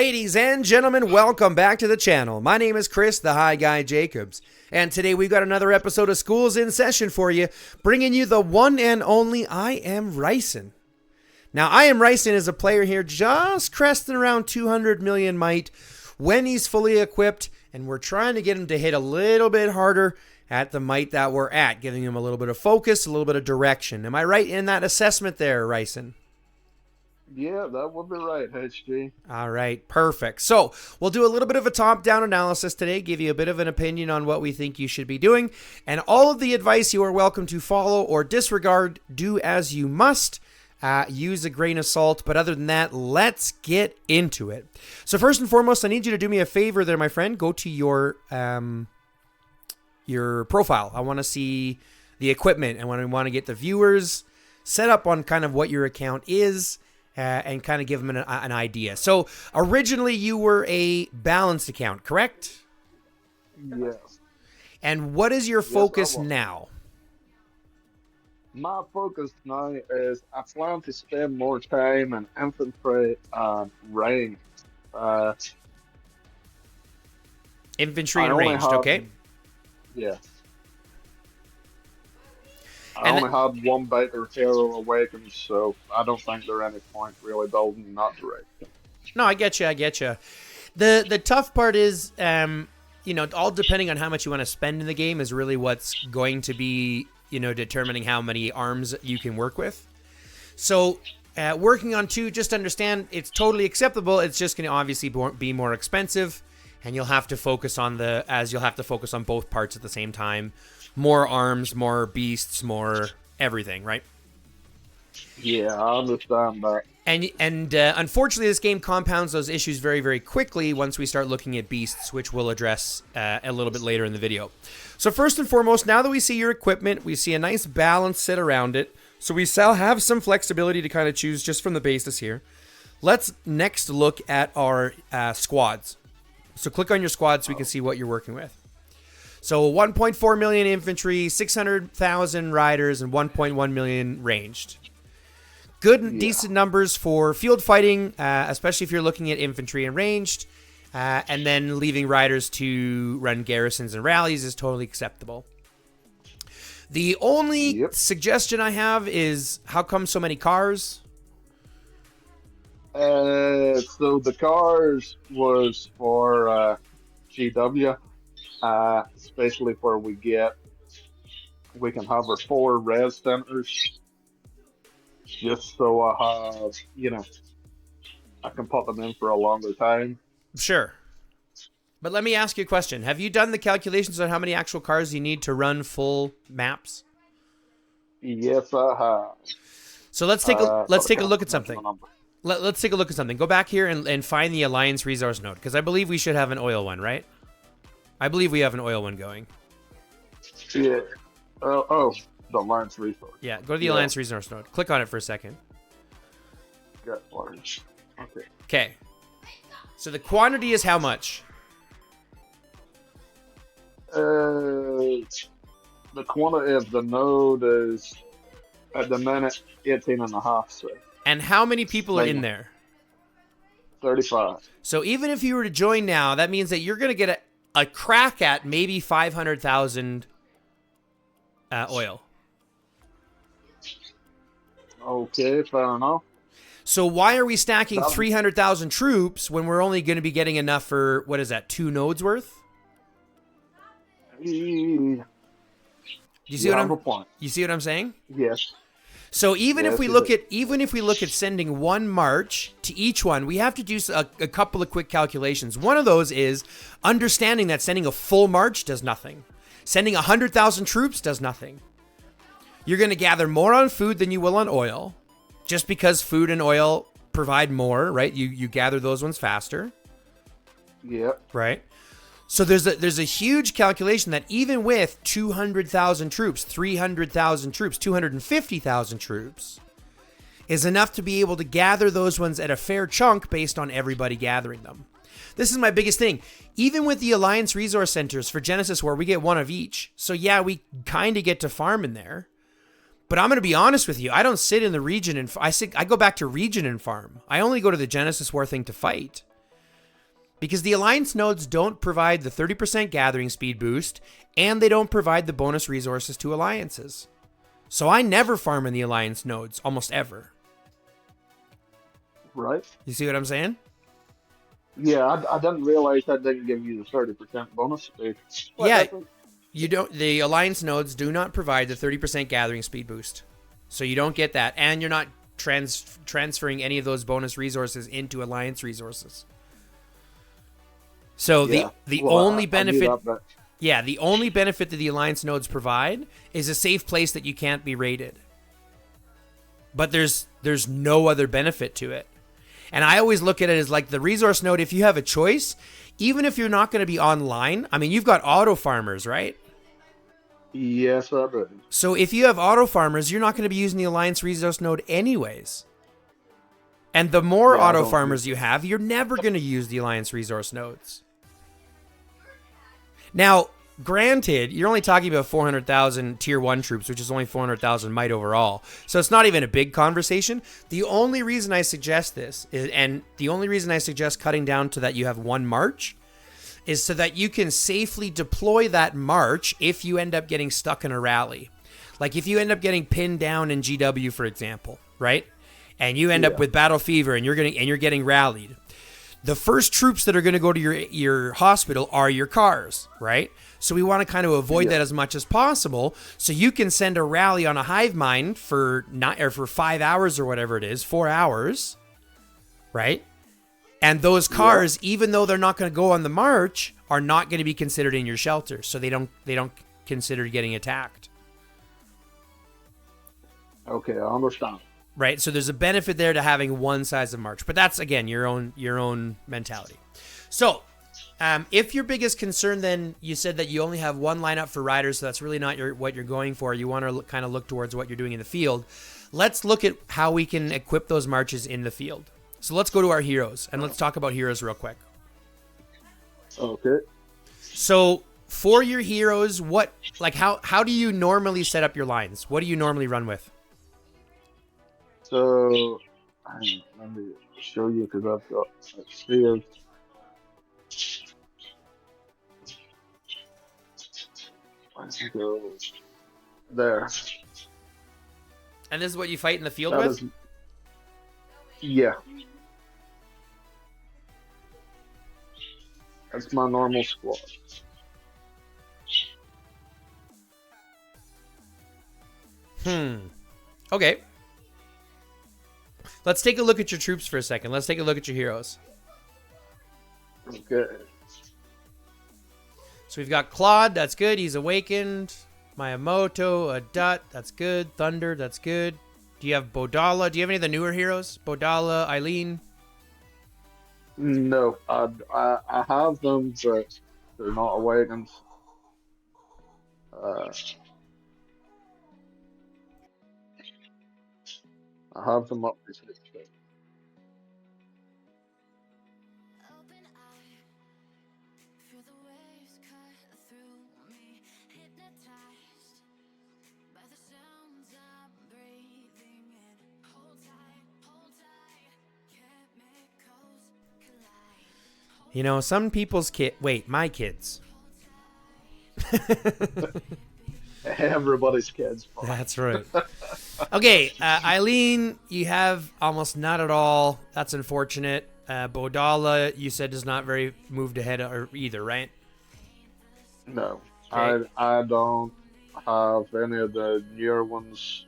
Ladies and gentlemen, welcome back to the channel. My name is Chris, the High Guy Jacobs, and today we've got another episode of School's in Session for you, bringing you the one and only IamRsirin. Now, IamRsirin is a player here just cresting around 200 million might when he's fully equipped, and we're trying to get him to hit a little bit harder at the might that we're at, giving him a little bit of focus, a little bit of direction. Am I right in that assessment there, Ryson? Yeah, that would be right, HG. All right, perfect. So we'll do a little bit of a top-down analysis today, give you a bit of an opinion on what we think you should be doing, and all of the advice you are welcome to follow or disregard. Do as you must. Use a grain of salt, but other than that, let's get into it. So first and foremost, I need you to do me a favor there, my friend. Go to your profile. I want to see the equipment, and I want to get the viewers set up on kind of what your account is. And kind of give them an idea. So originally you were a balanced account, correct? Yes. And what is your focus now? My focus now is I plan to spend more time in infantry and range. Infantry and ranged, okay? Yes. I only had one Baker Hero Awakens, so I don't think there's any point really building in that direction. No, I get you. The tough part is, all depending on how much you want to spend in the game is really what's going to be, determining how many arms you can work with. So working on two, just understand it's totally acceptable. It's just going to obviously be more expensive, and you'll have to focus on both parts at the same time. More arms, more beasts, more everything, right? Yeah, I understand that. And unfortunately, this game compounds those issues very, very quickly once we start looking at beasts, which we'll address a little bit later in the video. So first and foremost, now that we see your equipment, we see a nice balance sit around it. So we have some flexibility to kind of choose just from the basis here. Let's next look at our squads. So click on your squad so we can see what you're working with. So 1.4 million infantry, 600,000 riders, and 1.1 million ranged. Good and decent numbers for field fighting, especially if you're looking at infantry and ranged. And then leaving riders to run garrisons and rallies is totally acceptable. The only suggestion I have is, how come so many cars? So the cars was for GW. Especially where we can have our 4 res centers, just so I have, I can put them in for a longer time. Sure. But let me ask you a question. Have you done the calculations on how many actual cars you need to run full maps? Yes, I have. So let's take a look at something. Let's take a look at something. Go back here and find the Alliance resource node, because I believe we should have an oil one, right? I believe we have an oil one going. Yeah. The Alliance resource. Yeah, go to the Alliance resource node. Click on it for a second. Got large. Okay. Okay. So the quantity is how much? The quantity of the node is, at the minute, 18.5. So. And how many people are in there? 35. So even if you were to join now, that means that you're going to get a crack at maybe 500,000 oil. Okay, fair enough. So why are we stacking 300,000 troops when we're only going to be getting enough for, what is that, 2 nodes worth? You see what I'm saying? Yes. So even if we look at sending one march to each one, we have to do a couple of quick calculations. One of those is understanding that sending a full march does nothing. Sending 100,000 troops does nothing. You're going to gather more on food than you will on oil, just because food and oil provide more, right? You gather those ones faster. Yep. Right? So there's a huge calculation that even with 200,000 troops, 300,000 troops, 250,000 troops is enough to be able to gather those ones at a fair chunk based on everybody gathering them. This is my biggest thing. Even with the Alliance resource centers for Genesis War, we get one of each. So yeah, we kind of get to farm in there. But I'm going to be honest with you. I don't sit in the region and I go back to region and farm. I only go to the Genesis War thing to fight. Because the Alliance nodes don't provide the 30% gathering speed boost, and they don't provide the bonus resources to alliances. So I never farm in the Alliance nodes, almost ever. Right. You see what I'm saying? Yeah, I didn't realize that didn't give you the 30% bonus speed. Yeah, you don't. The Alliance nodes do not provide the 30% gathering speed boost, so you don't get that, and you're not transferring any of those bonus resources into Alliance resources. So the only benefit, the only benefit that the Alliance nodes provide is a safe place that you can't be raided. But there's no other benefit to it. And I always look at it as like the resource node, if you have a choice, even if you're not going to be online, I mean, you've got auto farmers, right? Yes, I do. So if you have auto farmers, you're not going to be using the Alliance resource node anyways. And the more auto farmers you have, you're never going to use the Alliance resource nodes. Now, granted, you're only talking about 400,000 tier 1 troops, which is only 400,000 might overall. So it's not even a big conversation. The only reason I suggest this, and the only reason I suggest cutting down to that you have one march, is so that you can safely deploy that march if you end up getting stuck in a rally. Like if you end up getting pinned down in GW, for example, right? And you end up with battle fever and you're getting rallied. The first troops that are going to go to your hospital are your cars, right? So we want to kind of avoid that as much as possible. So you can send a rally on a hive mind for 5 hours or whatever it is, 4 hours, right? And those cars, even though they're not going to go on the march, are not going to be considered in your shelter. So they don't consider getting attacked. Okay, I understand. Right, so there's a benefit there to having one size of march, but that's again your own mentality. So, if your biggest concern, then you said that you only have one lineup for riders, so that's really not what you're going for. You want to kind of look towards what you're doing in the field. Let's look at how we can equip those marches in the field. So let's go to our heroes and let's talk about heroes real quick. Okay. So for your heroes, how do you normally set up your lines? What do you normally run with? So, let me show you because I've got it saved. Let's go there. And this is what you fight in the field with? Yeah. That's my normal squad. Okay. Let's take a look at your troops for a second. Let's take a look at your heroes. Okay. So we've got Claude, that's good. He's awakened. Miyamoto, a Dut, that's good. Thunder, that's good. Do you have Bodala? Do you have any of the newer heroes? Bodala, Eileen? No, I have them, but they're not awakened. I have them up to 60. You know, some people's my kids. Everybody's kids. That's right. Okay, Eileen, you have almost none at all. That's unfortunate. Bodala, you said is not very moved ahead either, right? No, okay. I don't have any of the newer ones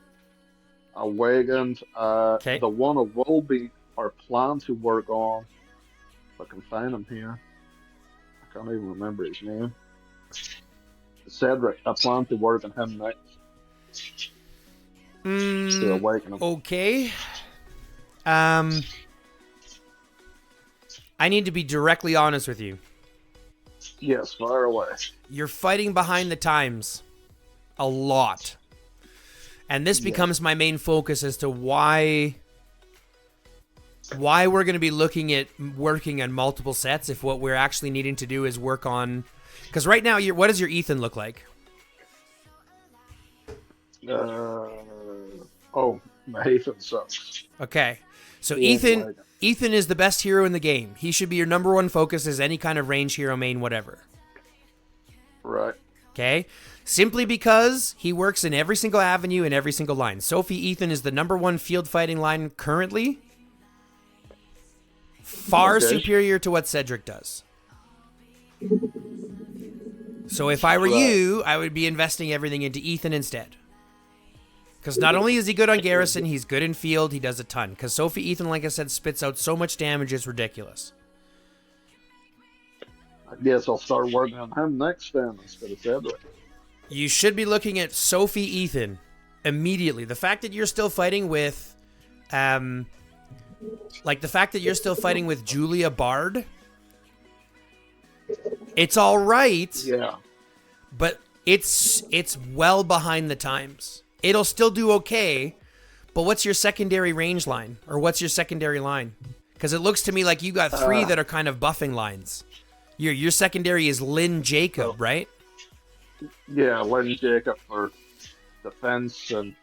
awakened. Okay. The one I will be or plan to work on. If I can find him here. I can't even remember his name. Cedric. I plan to work on him next. To awaken him. Okay. I need to be directly honest with you. Yes, fire away. You're fighting behind the times a lot. And this becomes my main focus as to why we're going to be looking at working on multiple sets if what we're actually needing to do is work on... Because right now, what does your Ethan look like? My Ethan sucks. Okay. So Yeah, Ethan is the best hero in the game. He should be your number one focus as any kind of range hero, main, whatever. right. Okay? Simply because he works in every single avenue and every single line. Sophie Ethan is the number one field fighting line currently. Far superior to what Cedric does. So if I were you, I would be investing everything into Ethan instead. Because not only is he good on Garrison, he's good in field, he does a ton. Because Sophie Ethan, like I said, spits out so much damage, it's ridiculous. I guess I'll start working on him next then instead of Cedric. You should be looking at Sophie Ethan immediately. The fact that you're still fighting with, the fact that you're still fighting with Julia Bard, it's all right. Yeah. But it's well behind the times. It'll still do okay, but what's your secondary range line? Or what's your secondary line? Because it looks to me like you got three that are kind of buffing lines. Your secondary is Lynn Jacob, right? Yeah, Lynn Jacob for defense, and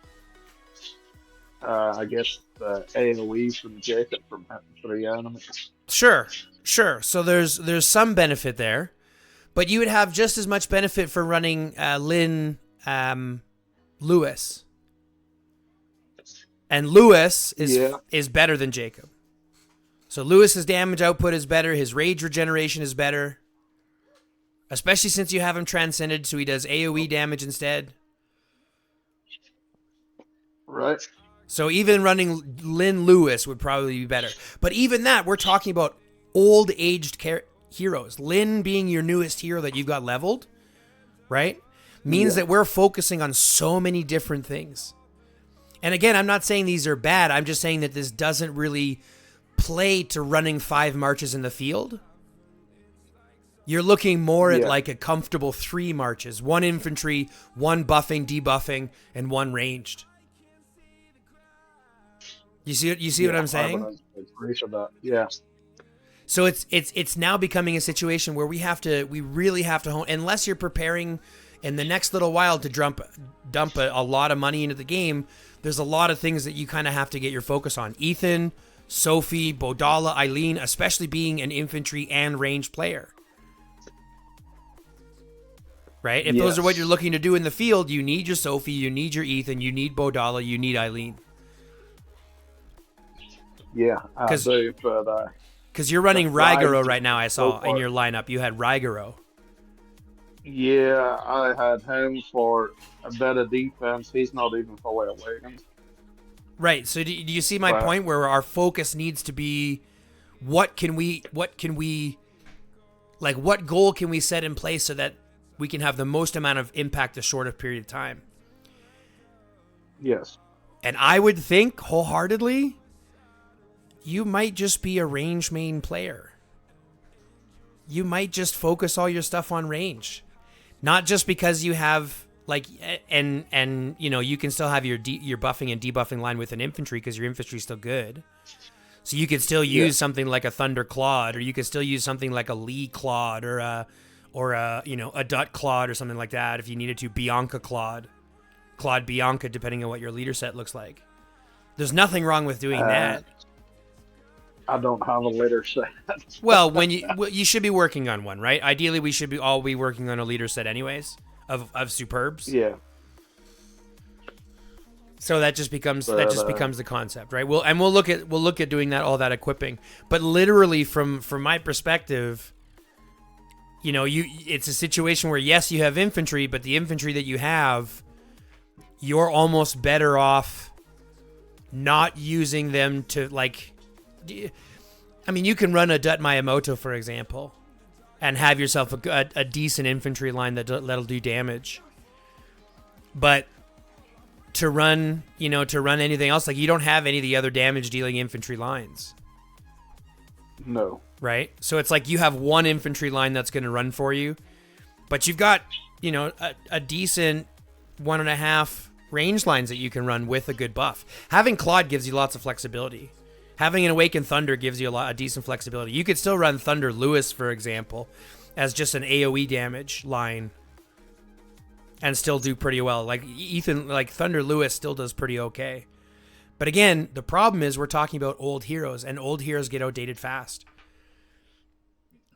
I guess the AoE from Jacob from the enemy. Sure. So there's some benefit there, but you would have just as much benefit for running Lynn Lewis. And Lewis is better than Jacob. So Lewis's damage output is better. His rage regeneration is better. Especially since you have him transcended, so he does AoE damage instead. Right. So even running Lynn Lewis would probably be better. But even that, we're talking about old-aged heroes. Lynn being your newest hero that you've got leveled, right? Means that we're focusing on so many different things. And again, I'm not saying these are bad. I'm just saying that this doesn't really play to running 5 marches in the field. You're looking more at like a comfortable 3 marches. 1 infantry, 1 buffing, debuffing, and 1 ranged. You see what I'm saying? Yeah. So it's now becoming a situation where we really have to hone, unless you're preparing in the next little while to dump a lot of money into the game. There's a lot of things that you kind of have to get your focus on. Ethan, Sophie, Bodala, Eileen, especially being an infantry and ranged player. Right? If those are what you're looking to do in the field, you need your Sophie, you need your Ethan, you need Bodala, you need Eileen. Yeah, I do, but... Because you're running Raigoro right now, I saw in your lineup. You had Raigoro. Yeah, I had him for a better defense. He's not even fully awakened. Right, so do you see my point where our focus needs to be what goal can we set in place so that we can have the most amount of impact a shorter period of time? Yes. And I would think wholeheartedly, you might just be a range main player. You might just focus all your stuff on range. Not just because you have and you can still have your buffing and debuffing line with an infantry because your infantry is still good. So you could still use something like a Thunder Claude, or you could still use something like a Lee Claude, or a Dut Claude or something like that if you needed to. Bianca Claude Bianca, depending on what your leader set looks like. There's nothing wrong with doing that. I don't have a leader set. Well, you should be working on one, right? Ideally, we should all be working on a leader set anyways of superbs. Yeah. So that just becomes the concept, right? We'll look at doing all that equipping. But literally from my perspective, it's a situation where yes, you have infantry, but the infantry that you have, you're almost better off not using them to you can run a Dut Miyamoto, for example, and have yourself a decent infantry line that'll do damage. But to run anything else, you don't have any of the other damage dealing infantry lines. No. Right? So it's like you have one infantry line that's going to run for you, but you've got, a decent 1.5 range lines that you can run with a good buff. Having Claude gives you lots of flexibility. Having an Awakened Thunder gives you a decent flexibility. You could still run Thunder Lewis, for example, as just an AoE damage line and still do pretty well. Thunder Lewis still does pretty okay. But again, the problem is we're talking about old heroes, and old heroes get outdated fast.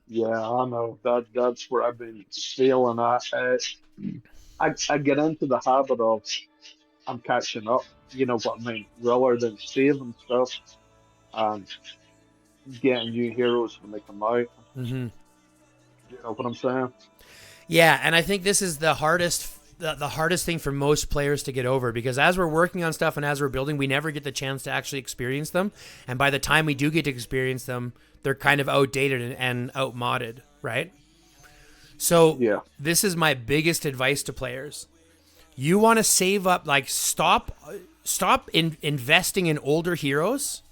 Yeah, I know that's where I've been feeling at. I get into the habit of I'm catching up. You know what I mean? Rather than saving stuff and getting new heroes when they come out. Mm-hmm. You know what I'm saying? Yeah, and I think this is the hardest thing for most players to get over, because as we're working on stuff and as we're building, we never get the chance to actually experience them. And by the time we do get to experience them, they're kind of outdated and outmodded, right? So Yeah. this is my biggest advice to players. You want to save up, like stop investing in older heroes.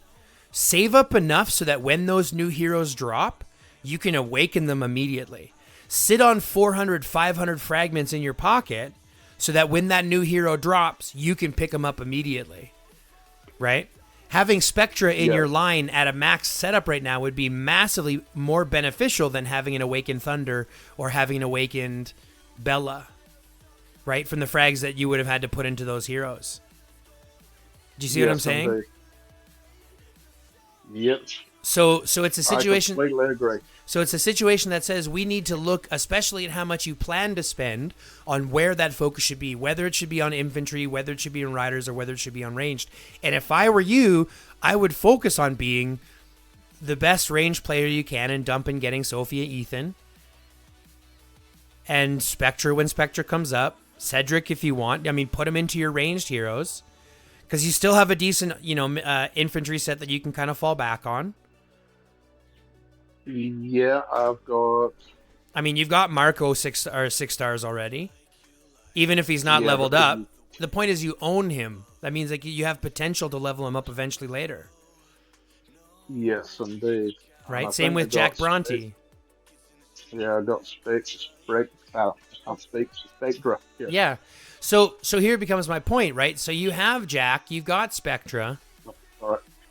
Save up enough so that when those new heroes drop, you can awaken them immediately. Sit on 400, 500 fragments in your pocket so that when that new hero drops, you can pick them up immediately, right? Having Spectra in your line at a max setup right now would be massively more beneficial than having an Awakened Thunder or having an Awakened Bella, right? From the frags that you would have had to put into those heroes. Do you see what I'm saying? Indeed. Yep. So it's a situation. I completely agree. So it's a situation that says we need to look, especially at how much you plan to spend, on where that focus should be, whether it should be on infantry, whether it should be on riders, or whether it should be on ranged. And if I were you, I would focus on being the best ranged player you can and dump in getting Sophia Ethan. And Spectra when Spectra comes up. Cedric if you want. I mean, put him into your ranged heroes. Because you still have a decent, infantry set that you can kind of fall back on. Yeah, I've got. I mean, you've got Marco 6 stars already, even if he's not leveled up. The point is, you own him. That means like you have potential to level him up eventually later. Yes, indeed. Right. Same with Jack Bronte. Yeah, I got Spectra. Yeah. So here becomes my point, right? So you have Jack, you've got Spectra,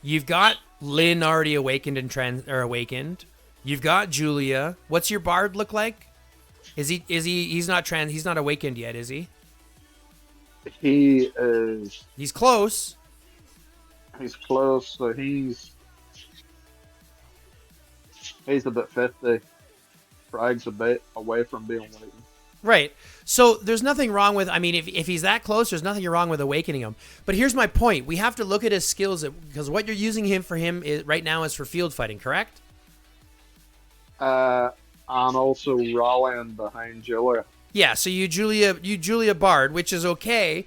you've got Lynn already awakened and awakened. You've got Julia. What's your Bard look like? He's not awakened yet, is he? He is. He's close. He's close, so he's about 50. Frag's a bit away from being awakened. Right. So there's nothing wrong with, I mean, if he's that close, there's nothing wrong with awakening him. But here's my point. We have to look at his skills, because what you're using him right now is for field fighting, correct? And also rallying behind Julia. Yeah, so you Julia Bard, which is okay.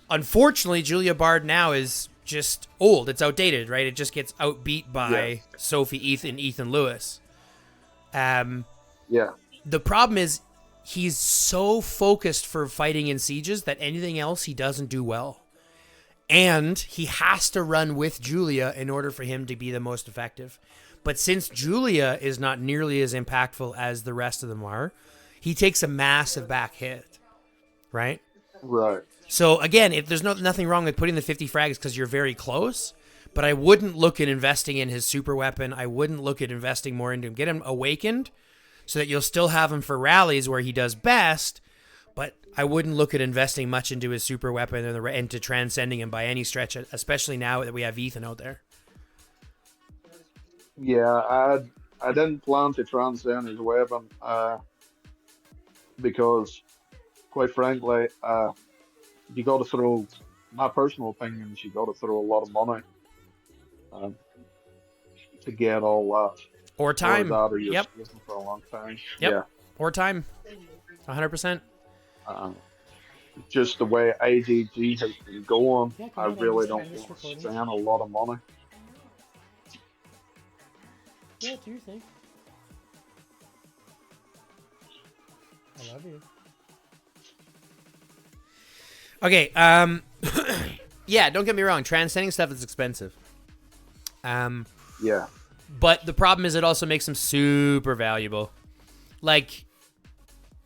Unfortunately, Julia Bard now is just old. It's outdated, right? It just gets outbeat by Sophie, Ethan Lewis. Yeah. The problem is he's so focused for fighting in sieges that anything else he doesn't do well. And he has to run with Julia in order for him to be the most effective. But since Julia is not nearly as impactful as the rest of them are, he takes a massive back hit, right? Right. So again, if there's nothing wrong with putting the 50 frags because you're very close, but I wouldn't look at investing in his super weapon. I wouldn't look at investing more into him. Get him awakened so that you'll still have him for rallies where he does best, but I wouldn't look at investing much into his super weapon and into transcending him by any stretch, especially now that we have Ethan out there. Yeah, I didn't plan to transcend his weapon because, quite frankly, you got to throw. My personal opinion is you got to throw a lot of money to get all that. Or time. Or you're for a long time. Yep. Yeah. Or time. 100%. Just the way AGG has been going, I really don't want to spend a lot of money. Yeah, do your thing. I love you. Okay, yeah, don't get me wrong. Transcending stuff is expensive. Yeah. But the problem is it also makes them super valuable. Like,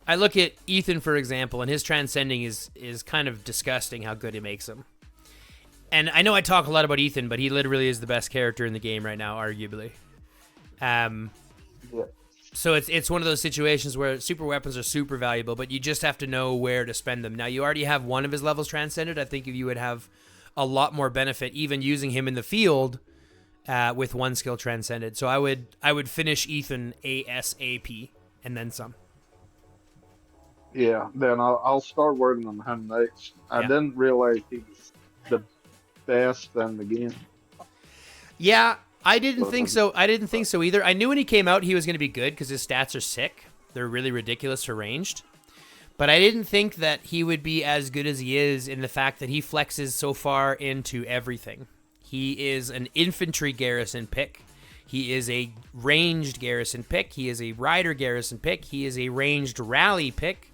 I look at Ethan, for example, and his transcending is kind of disgusting how good he makes him. And I know I talk a lot about Ethan, but he literally is the best character in the game right now, arguably. So it's one of those situations where super weapons are super valuable, but you just have to know where to spend them. Now, you already have one of his levels transcended. I think if you would have a lot more benefit, even using him in the field with one skill transcended. So I would finish Ethan ASAP and then some. Yeah, then I'll start working on him next. I Yeah. didn't realize he was the best in the game. Yeah, I didn't think So, so. I didn't think so either. I knew when he came out he was going to be good because his stats are sick. They're really ridiculous for ranged. But I didn't think that he would be as good as he is in the fact that he flexes so far into everything. He is an infantry garrison pick. He is a ranged garrison pick. He is a rider garrison pick. He is a ranged rally pick.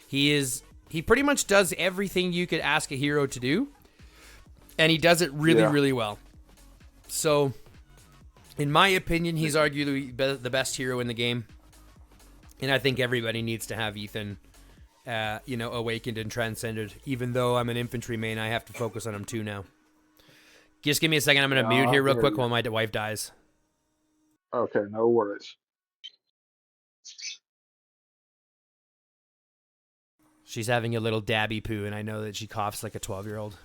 He pretty much does everything you could ask a hero to do. And he does it really, really well. So, in my opinion, he's arguably the best hero in the game. And I think everybody needs to have Ethan awakened and transcended. Even though I'm an infantry main, I have to focus on him too now. Just give me a second. I'm going to mute here real quick while my wife dies. Okay, no worries. She's having a little dabby poo, and I know that she coughs like a 12-year-old.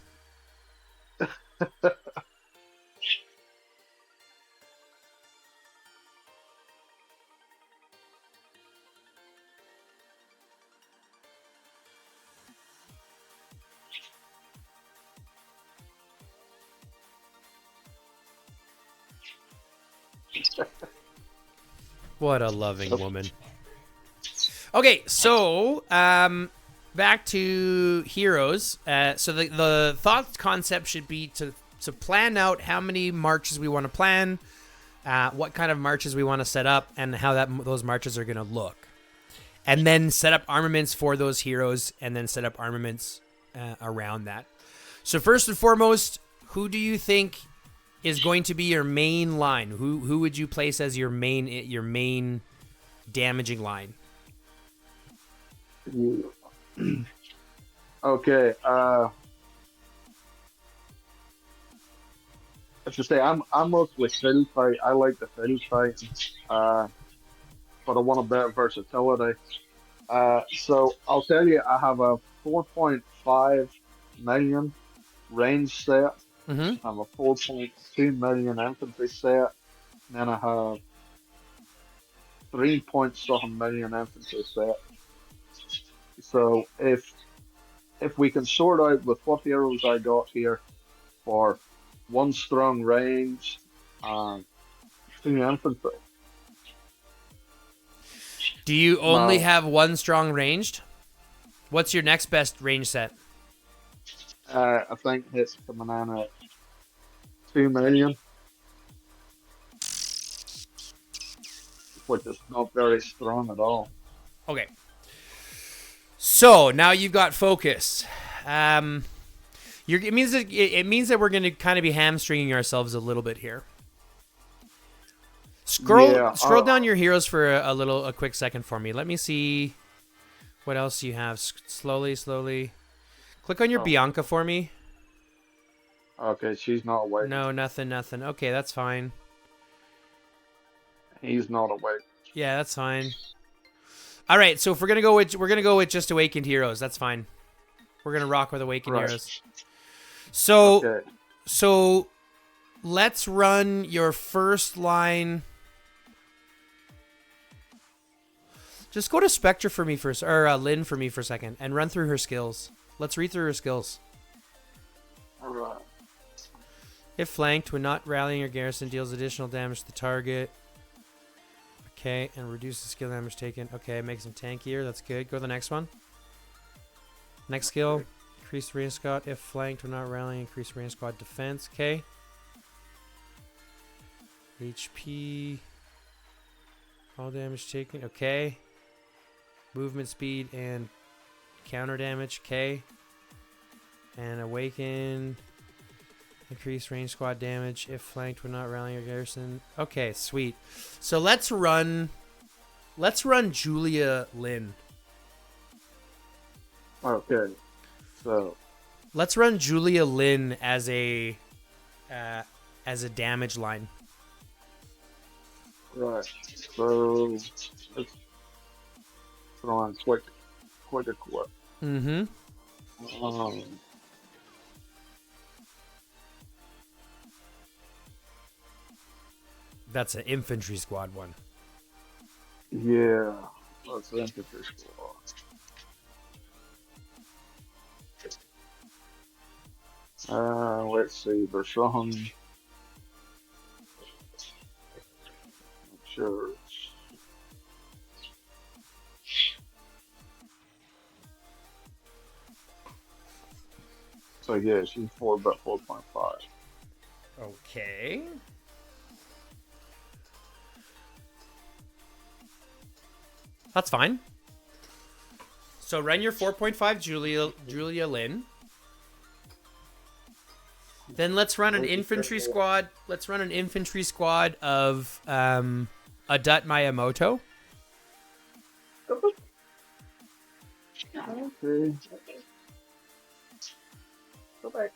What a loving woman. Okay, so back to heroes. So the thought concept should be to plan out how many marches we want to plan, what kind of marches we want to set up, and how those marches are going to look. And then set up armaments for those heroes, and then set up armaments around that. So first and foremost, who do you think is going to be your main line? Who would you place as your main damaging line? Okay. Let's just say I'm mostly field fight. I like the field fight, but I want a better versatility. So I'll tell you, I have a 4.5 million range set. Mm-hmm. I have a 4.2 million infantry set. And then I have 3.7 million infantry set. So if we can sort out with what heroes I got here for one strong range and two infantry. Do you only have one strong ranged? What's your next best range set? I think it's coming in at 2 million, which is not very strong at all. Okay. So now you've got focus. It means that we're going to kind of be hamstringing ourselves a little bit here. Scroll down your heroes for a quick second for me. Let me see what else you have. Slowly. Click on your Bianca for me. Okay, she's not awake. No, nothing. Okay, that's fine. He's not awake. Yeah, that's fine. All right, so if we're gonna go with just awakened heroes, that's fine. We're gonna rock with awakened heroes. So let's run your first line. Just go to Spectre for me first, or Lynn for me for a second, and run through her skills. Let's read through her skills. All right. If flanked, when not rallying your garrison, deals additional damage to the target. Okay, and reduces skill damage taken. Okay, makes him tankier. That's good. Go to the next one. Next skill, increase range squad. If flanked, when not rallying, increase range squad defense. Okay. HP. All damage taken. Okay. Movement speed and counter damage. Okay. And awaken. Increase range squad damage if flanked when not rallying your garrison. Okay, sweet. So let's run Julia Lynn. Okay. So let's run Julia Lynn as a damage line. Right. So let's throw on quick a core. Mm-hmm. That's an infantry squad one. Yeah, that's the infantry squad. Let's see. There's some. Sure. So yeah, she's 4.5. Okay. That's fine. So run your 4.5 Julia Lynn. Then let's run an infantry squad. Let's run an infantry squad of Adut Miyamoto. Okay. Go back.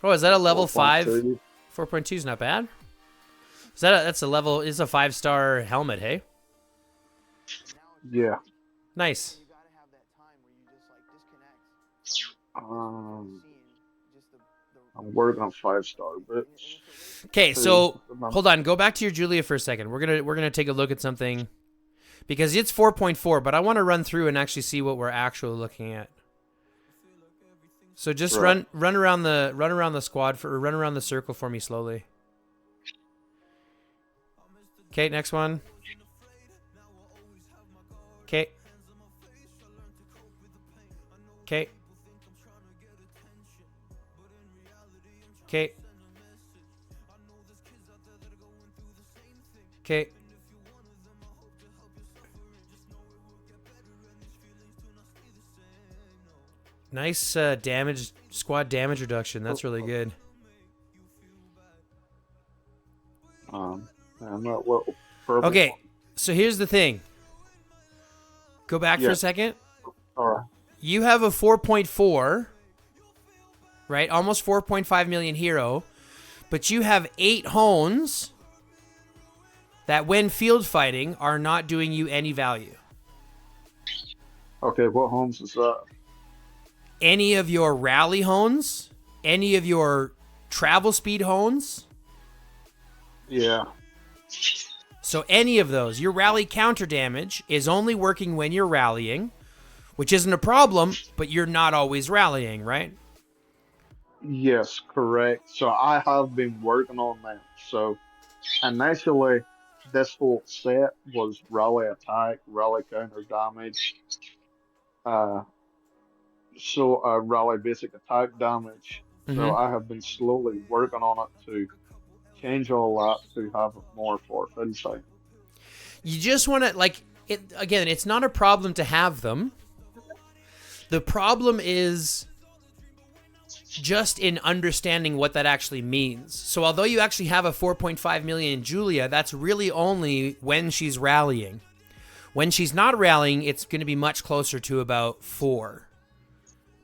Oh, is that a level 5? 4.2. 4.2 is not bad. That's a level, is a 5-star helmet, hey? Yeah. Nice. I'm working on 5-star, but Okay, so hold on, go back to your Julia for a second. We're gonna take a look at something because it's 4.4, but I want to run through and actually see what we're actually looking at. So just run around the squad or run around the circle for me slowly. Okay, next one. Okay. Okay. Okay. Okay. Nice squad damage reduction. That's really good. I'm not well. Purple. Okay, so here's the thing. Go back for a second. All right. You have a 4.4, right? Almost 4.5 million hero, but you have 8 hones that when field fighting are not doing you any value. Okay, what homes is that? Any of your rally hones, any of your travel speed hones. Yeah. So any of those, your rally counter damage is only working when you're rallying, which isn't a problem, but you're not always rallying, right? Yes, correct. So I have been working on that. So initially, this full set was rally attack, rally counter damage, uh, rally basic attack damage. So I have been slowly working on it to change all that to have it more for field. You just want to, like, it again, it's not a problem to have them. The problem is just in understanding what that actually means. So although you actually have a 4.5 million Julia, that's really only when she's rallying. When she's not rallying, it's going to be much closer to about 4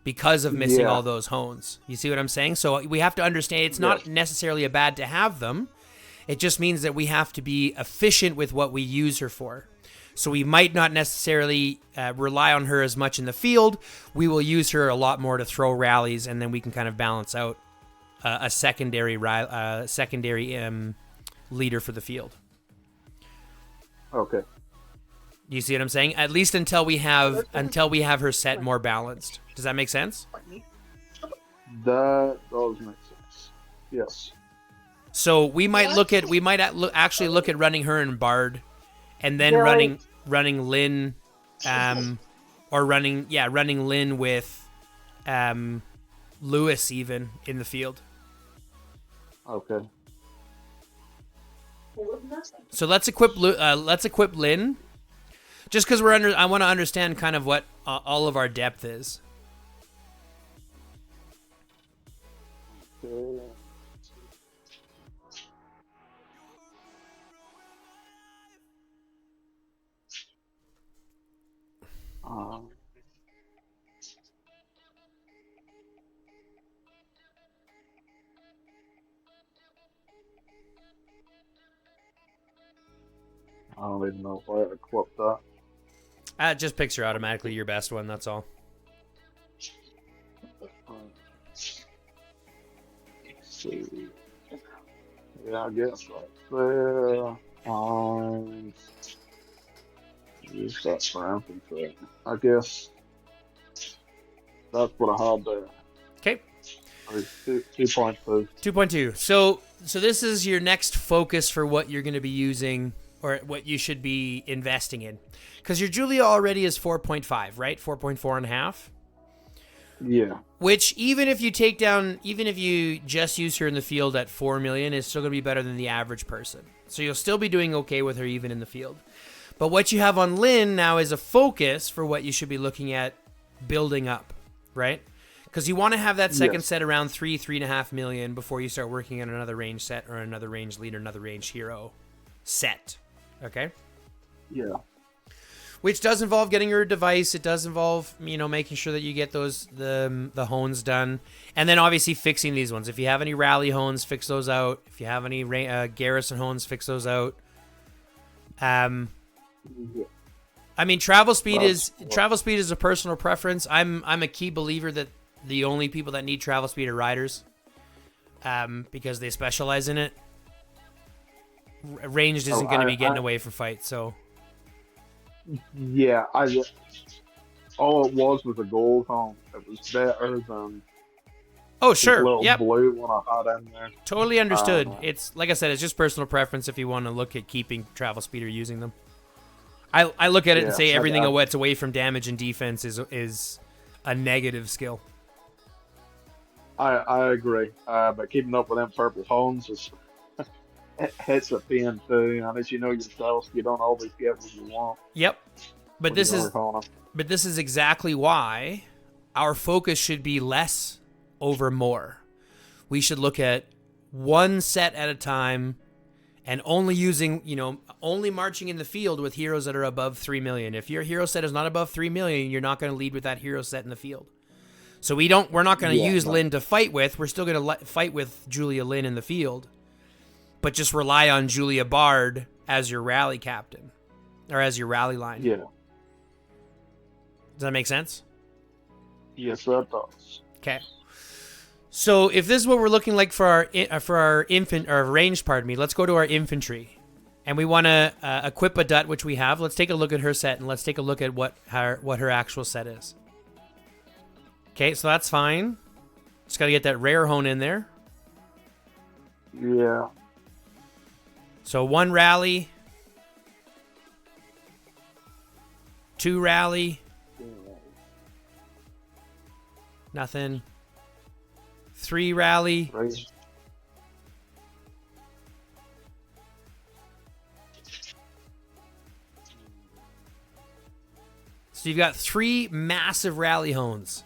because of missing all those hones. You see what I'm saying? So we have to understand it's not necessarily a bad to have them. It just means that we have to be efficient with what we use her for. So we might not necessarily rely on her as much in the field. We will use her a lot more to throw rallies, and then we can kind of balance out a secondary leader for the field. Okay. You see what I'm saying? At least until we have her set more balanced. Does that make sense? That does make sense. Yes. So we might actually look at running her in Bard, and then running Lynn, or running Lynn with Lewis even in the field. Okay. So let's equip Lynn, just because I want to understand kind of what all of our depth is. Okay. I don't even know where to equip that. Just picks her automatically your best one, that's all. Let's see. Yeah, I guess right there. Use that for infantry. I guess that's what I had there. Okay. 2.2. 2.2. So this is your next focus for what you're going to be using or what you should be investing in. Because your Julia already is 4.5, right? 4.4 and a half. Yeah. Which even if you just use her in the field at 4 million, is still going to be better than the average person. So you'll still be doing okay with her even in the field. But what you have on Lynn now is a focus for what you should be looking at building up, right? Because you want to have that second set around 3.5 million before you start working on another range set or another range leader, another range hero set. Okay? Yeah. Which does involve getting your device. It does involve, making sure that you get those the hones done, and then obviously fixing these ones. If you have any rally hones, fix those out. If you have any garrison hones, fix those out. Travel speed is a personal preference. I'm a key believer that the only people that need travel speed are riders, because they specialize in it. Ranged isn't going to be getting away from fights, so. Yeah, all it was a gold home. It was better than. Oh sure, little yep. Blue one I had in there. Totally understood. It's like I said, it's just personal preference if you want to look at keeping travel speed or using them. I look at it and say everything that's away from damage and defense is a negative skill. I agree. But keeping up with them purple hones is it's a pain too. And as you know yourself, you don't always get what you want. Yep. But this is exactly why our focus should be less over more. We should look at one set at a time and only only marching in the field with heroes that are above 3 million. If your hero set is not above 3 million, you're not going to lead with that hero set in the field. So we're not going to use Lynn to fight with. We're still going to fight with Julia Lynn in the field, but just rely on Julia Bard as your rally captain or as your rally line. Yeah. Does that make sense? Yes, that does. Okay. So if this is what we're looking like for our ranged, let's go to our infantry, and we want to equip a Dut, which we have. Let's take a look at her set, and let's take a look at what her actual set is. Okay, so that's fine. Just got to get that rare hone in there. Yeah. So 1 rally, 2 rally, nothing. 3 rally. Right. So you've got 3 massive rally hones.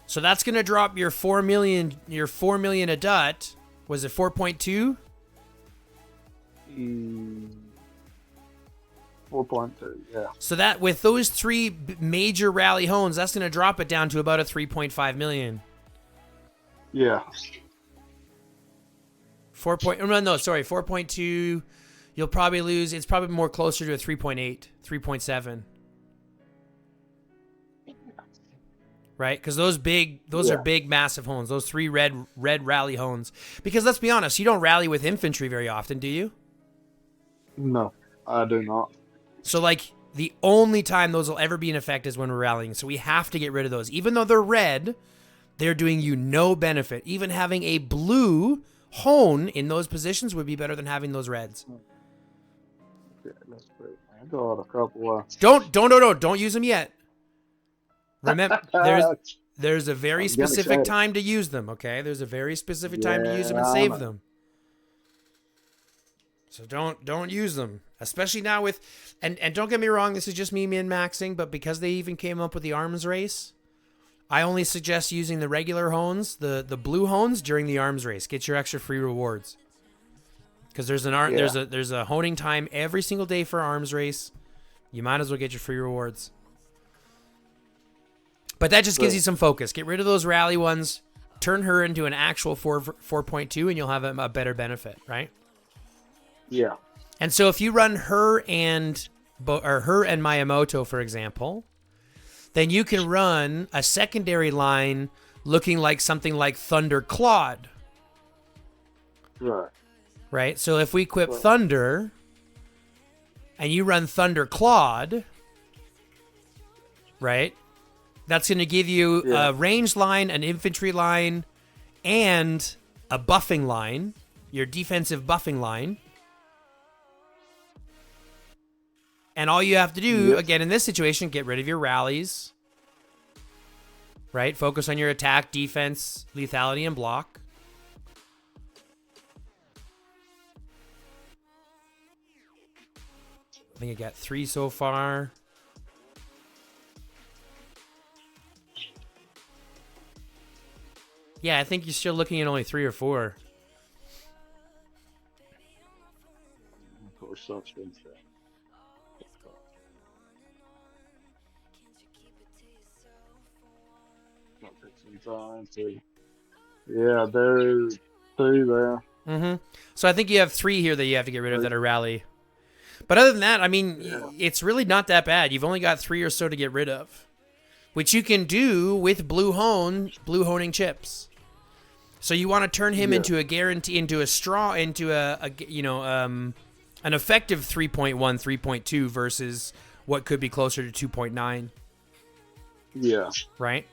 So that's going to drop your 4 million a Dut. Was it 4.2? 4.2, yeah. So that with those 3 major rally hones, that's going to drop it down to about a 3.5 million. Yeah. 4.2. You'll probably lose. It's probably more closer to a 3.8, 3.7. Right? Because those are big, massive hones. Those 3 red rally hones. Because let's be honest, you don't rally with infantry very often, do you? No, I do not. So the only time those will ever be in effect is when we're rallying. So we have to get rid of those. Even though they're red, they're doing you no benefit. Even having a blue hone in those positions would be better than having those reds. Okay, let's see. I got a couple of... Don't use them yet. Remember, there's a very specific time to use them, okay? There's a very specific time to use them and save them. So don't use them, especially now with... And don't get me wrong, this is just me min-maxing, but because they even came up with the arms race, I only suggest using the regular hones, the blue hones, during the arms race. Get your extra free rewards. Because there's a honing time every single day for arms race. You might as well get your free rewards. But that just gives you some focus. Get rid of those rally ones. Turn her into an actual 4.2, and you'll have a better benefit, right? Yeah. And so if you run her and or her and Miyamoto, for example, then you can run a secondary line looking like something like Thunder Claude. Right. Right? So if we equip Thunder and you run Thunder Claude, right? That's going to give you a range line, an infantry line, and a buffing line, your defensive buffing line. And all you have to do, again, in this situation, get rid of your rallies, right? Focus on your attack, defense, lethality, and block. I think I got 3 so far. Yeah, I think you're still looking at only 3 or 4. Of course, such good stuff. Yeah, there's 2 there. Mm-hmm. So I think you have 3 here that you have to get rid of that are rally. But other than that, I mean, it's really not that bad. You've only got 3 or so to get rid of, which you can do with blue honing chips. So you want to turn him into a guarantee, into a an effective 3.1, 3.2 versus what could be closer to 2.9. Yeah. Right?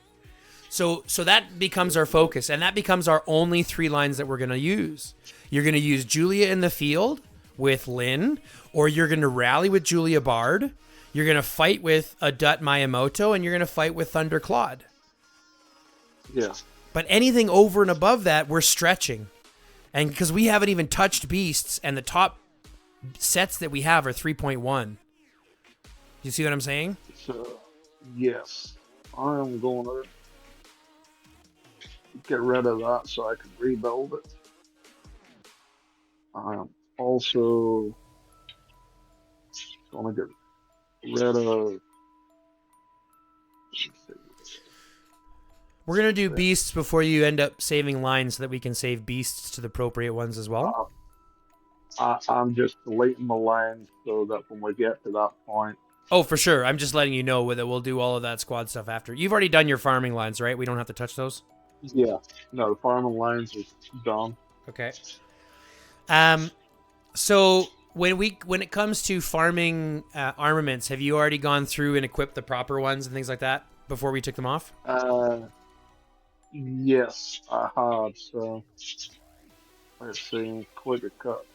So that becomes our focus, and that becomes our only 3 lines that we're going to use. You're going to use Julia in the field with Lynn, or you're going to rally with Julia Bard. You're going to fight with a Dut Miyamoto, and you're going to fight with Thunder Claude. Yeah. But anything over and above that, we're stretching. And because we haven't even touched beasts, and the top sets that we have are 3.1. You see what I'm saying? So, yes. I am going to get rid of that so I can rebuild it. I am also going to get rid of... We're going to do beasts before you end up saving lines so that we can save beasts to the appropriate ones as well. I'm just deleting the lines so that when we get to that point... Oh, for sure. I'm just letting you know that we'll do all of that squad stuff after. You've already done your farming lines, right? We don't have to touch those? Yeah. No, the farming lines are done. Okay. So when it comes to farming armaments, have you already gone through and equipped the proper ones and things like that before we took them off? Yes, I have. So let's see, quick equip.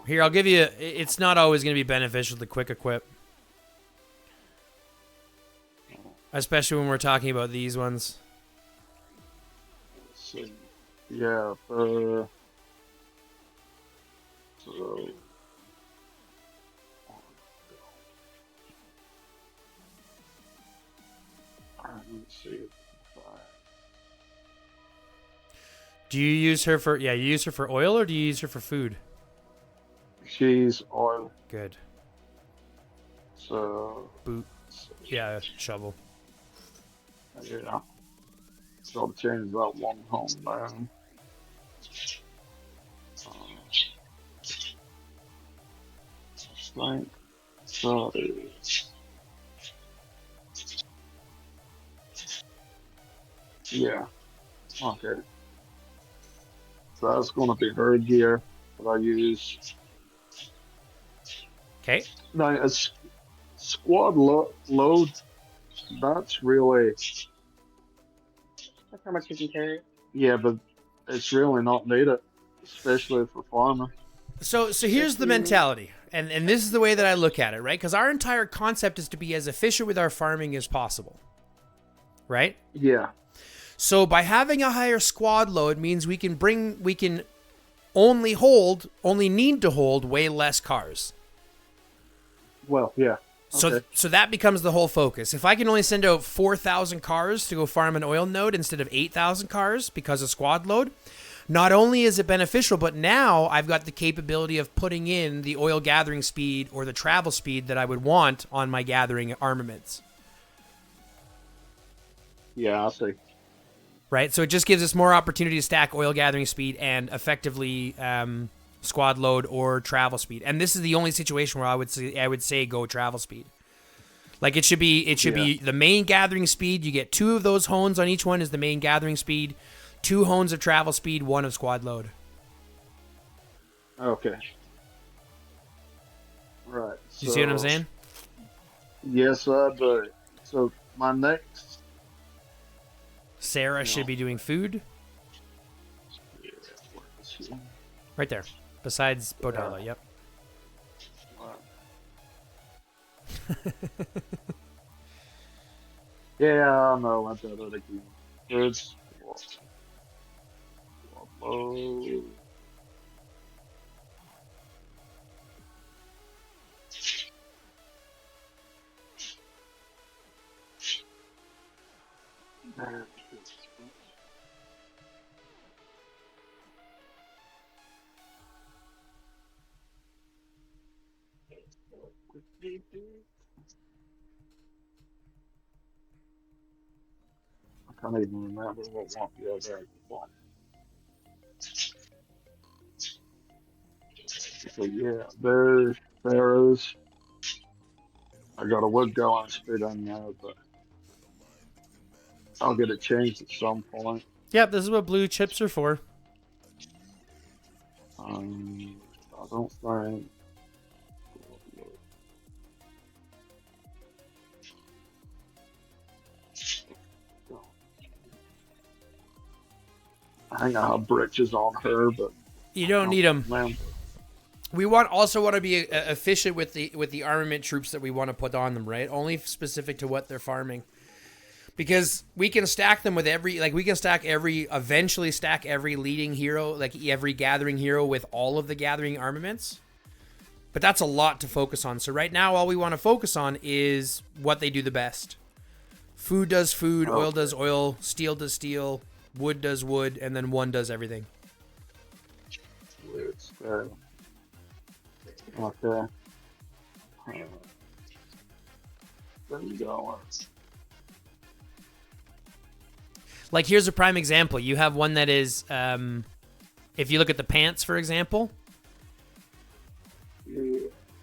Here, I'll give you. It's not always going to be beneficial to quick equip, especially when we're talking about these ones. Let's see. Yeah. So. Let's see. Do you use her for? Yeah, you use her for oil, or do you use her for food? She's oil. Good. So. Boot. Yeah, shovel. Yeah. So I'll change that one home down. Strength. So. Yeah. Okay. So that's going to be her gear that I use. Okay. Now, a squad load, that's really... That's how much you can carry. Yeah, but it's really not needed, especially for farming. So here's the mentality, and this is the way that I look at it, right? Because our entire concept is to be as efficient with our farming as possible, right? Yeah. So by having a higher squad load means we can only need to hold way less cars. Well, yeah. Okay. So that becomes the whole focus. If I can only send out 4,000 cars to go farm an oil node instead of 8,000 cars because of squad load, not only is it beneficial, but now I've got the capability of putting in the oil gathering speed or the travel speed that I would want on my gathering armaments. Yeah, I see. Right? So it just gives us more opportunity to stack oil gathering speed and effectively squad load or travel speed. And this is the only situation where I would say go travel speed. Like it should be the main gathering speed. You get 2 of those hones on each one is the main gathering speed, 2 hones of travel speed, 1 of squad load. Okay. Right. You see what I'm saying? Yes, I do. So my next. Sarah should be doing food. Right there. Besides Bodala, yep. Yeah, I know. I did it again. It's I can't even remember what one the other one. So yeah, there's Pharaohs. I got a wood going speed on there, but I'll get it changed at some point. Yep, this is what blue chips are for. I don't think. I think I have britches on her, but You don't need them. Man. We want to be efficient with the armament troops that we want to put on them, right? Only specific to what they're farming. Because we can stack them with eventually stack every leading hero, like every gathering hero with all of the gathering armaments. But that's a lot to focus on. So right now, all we want to focus on is what they do the best. Food does food, oil does oil, steel does steel, wood does wood, and then 1 does everything. Okay. There you go. Like, here's a prime example. You have one that is, if you look at the pants, for example. Yeah.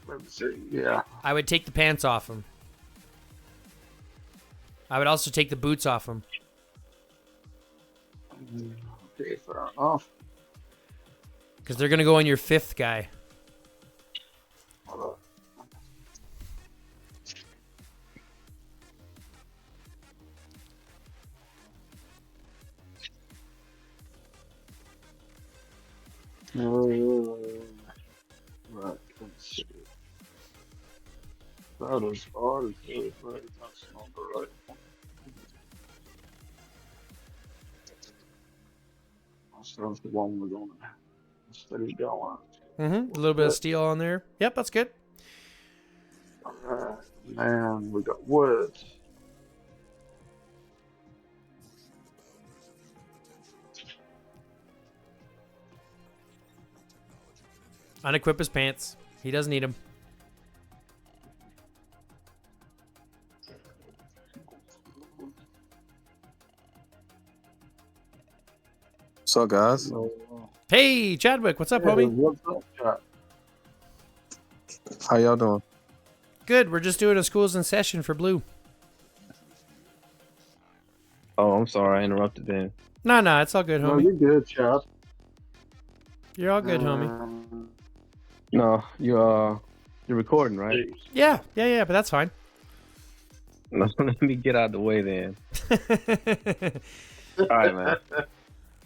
Let me see. Yeah. I would take the pants off them. I would also take the boots off them. Okay, fair enough. Because they're going to go on your 5th guy. Right, let's see. That is odd. That's not the right one. That's the one we're going to steady going. A little bit of steel on there. Yep, that's good. Alright, man, we got wood. Unequip his pants. He doesn't need them. What's up, guys? Hey, Chadwick, what's up, homie? What's up, Chad? How y'all doing? Good. We're just doing a schools in session for blue. Oh, I'm sorry, I interrupted then. No, it's all good, No, homie. you're good, Chad. You're all good, homie. No, you're recording, right? Yeah, but that's fine. No, let me get out of the way then. All right, man.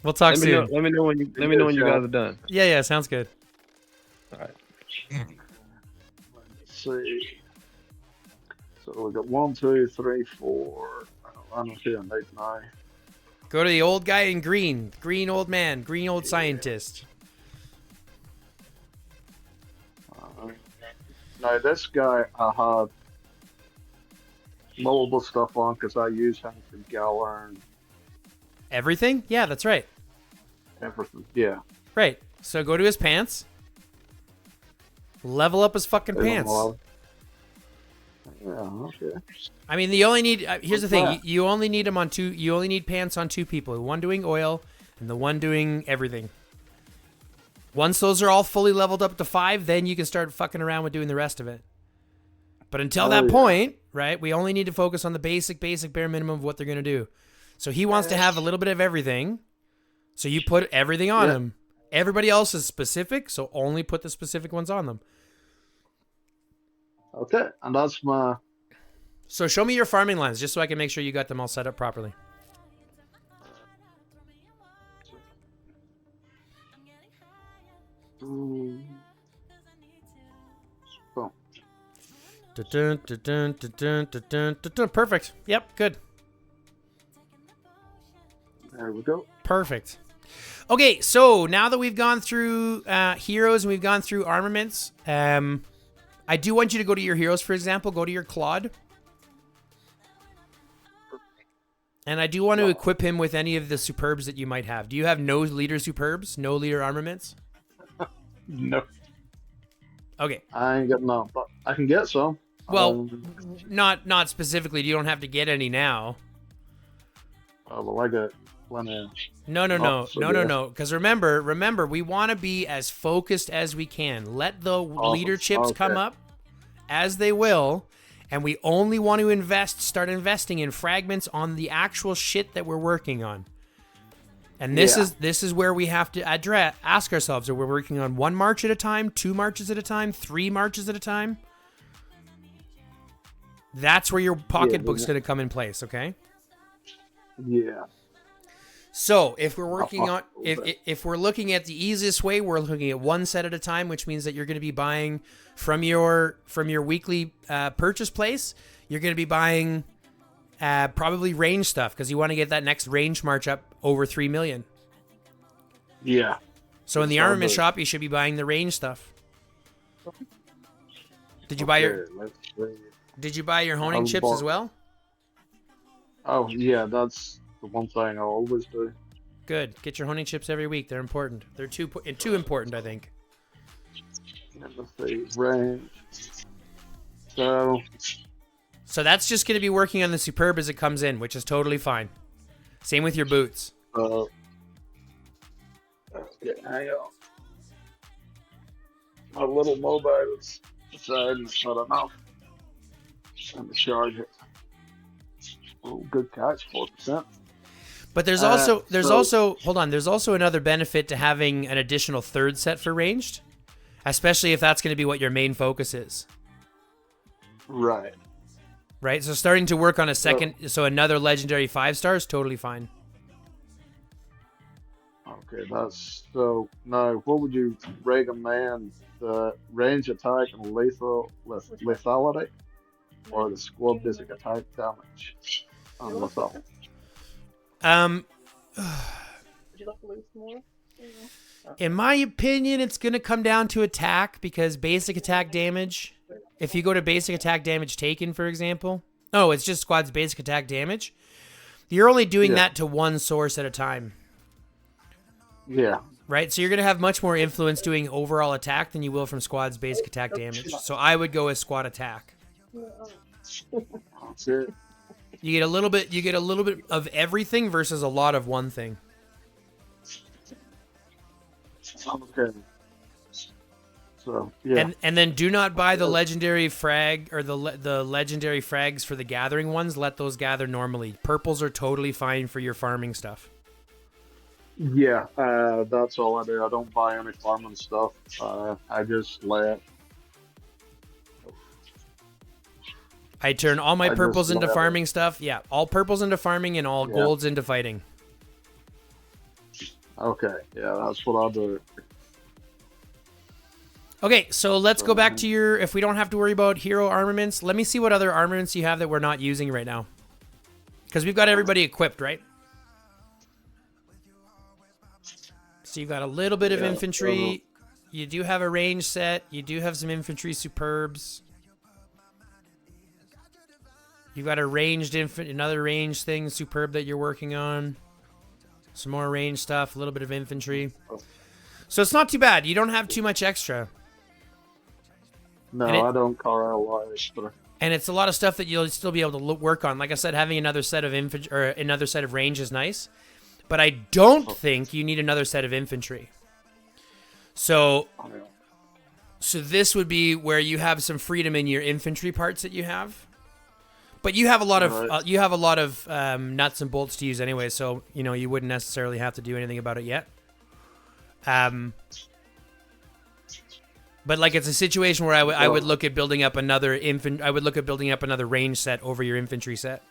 We'll talk soon. Let me know when you guys are done. Yeah, sounds good. All right. Let's see. So we got 1, 2, 3, 4. I don't see a 8, 9. Go to the old guy in green. Green old man. Green old scientist. No, this guy I have mobile stuff on because I use him for Galler and Everything? Yeah, that's right. everything. Yeah. Right. So go to his pants. Level up his fucking pants. Yeah, okay. I mean, you only need. Here's the thing: you only need them on 2. You only need pants on 2 people. The one doing oil, and the one doing everything. Once those are all fully leveled up to 5, then you can start fucking around with doing the rest of it. But until that point, right, we only need to focus on the basic bare minimum of what they're going to do. So he wants to have a little bit of everything. So you put everything on him. Everybody else is specific, so only put the specific ones on them. Okay, and that's my... So show me your farming lines, just so I can make sure you got them all set up properly. Boom. Perfect. Yep, good. There we go. Perfect. Okay, so now that we've gone through heroes and we've gone through armaments, I do want you to go to your heroes, for example. Go to your Claude. And I do want to equip him with any of the superbs that you might have. Do you have no leader superbs? No leader armaments? No. Okay. I ain't got none, but I can get some. Well, not specifically. You don't have to get any now. Well, I got plenty. No. Because remember, we want to be as focused as we can. Let the leader chips come up as they will, and we only want to start investing in fragments on the actual shit that we're working on. And this is where we have to ask ourselves: are we working on 1 march at a time, 2 marches at a time, 3 marches at a time? That's where your pocketbook's going to come in place, okay? Yeah. So if we're working on, if we're looking at the easiest way, we're looking at 1 set at a time, which means that you're going to be buying from your weekly purchase place. You're going to be buying probably range stuff because you want to get that next range march up over 3 million. Yeah. So in the armament shop, you should be buying the range stuff. Did you buy your? Did you buy your honing chips as well? Oh yeah, that's the one thing I always do. Good. Get your honing chips every week. They're important. They're too important, I think. Let's see, range. So that's just going to be working on the superb as it comes in, which is totally fine. Same with your boots. Okay, hang on. My little mobile is deciding it's not enough. Let me charge it. Oh, good catch, 4%. But there's also hold on. There's also another benefit to having an additional 3rd set for ranged, especially if that's going to be what your main focus is. Right. Right. So starting to work on a second, so another legendary 5-star is totally fine. Okay, that's so. Now, what would you recommend? The range attack and lethality, or the squad basic attack damage and lethal? Would you like to lose more? In my opinion, it's going to come down to attack because basic attack damage. If you go to basic attack damage taken, for example, it's just squad's basic attack damage. You're only doing that to 1 source at a time. Yeah. Right? So you're going to have much more influence doing overall attack than you will from squad's basic attack damage. So I would go as squad attack. That's it. You get a little bit of everything versus a lot of one thing. Okay. So, yeah. And then do not buy the legendary frag or the legendary frags for the gathering ones. Let those gather normally. Purples are totally fine for your farming stuff. Yeah, that's all I do. I don't buy any farming stuff. I just let. I turn all my purples into farming stuff. Yeah, all purples into farming and all golds into fighting. Okay, yeah, that's what I'll do. Okay, so let's go back to your, if we don't have to worry about hero armaments, let me see what other armaments you have that we're not using right now. Because we've got everybody equipped, right? So you've got a little bit of infantry. You do have a range set. You do have some infantry superbs. You've got a ranged another range thing, superb that you're working on. Some more range stuff, a little bit of infantry. So it's not too bad. You don't have too much extra. No, I don't call out a lot of extra. And it's a lot of stuff that you'll still be able to work on. Like I said, having another set of infantry or another set of range is nice. But I don't think you need another set of infantry. So I mean, so this would be where you have some freedom in your infantry parts that you have. But you have a lot of Right. nuts and bolts to use anyway, so you wouldn't necessarily have to do anything about it yet. But like it's a situation where I would look at building up another range set over your infantry set.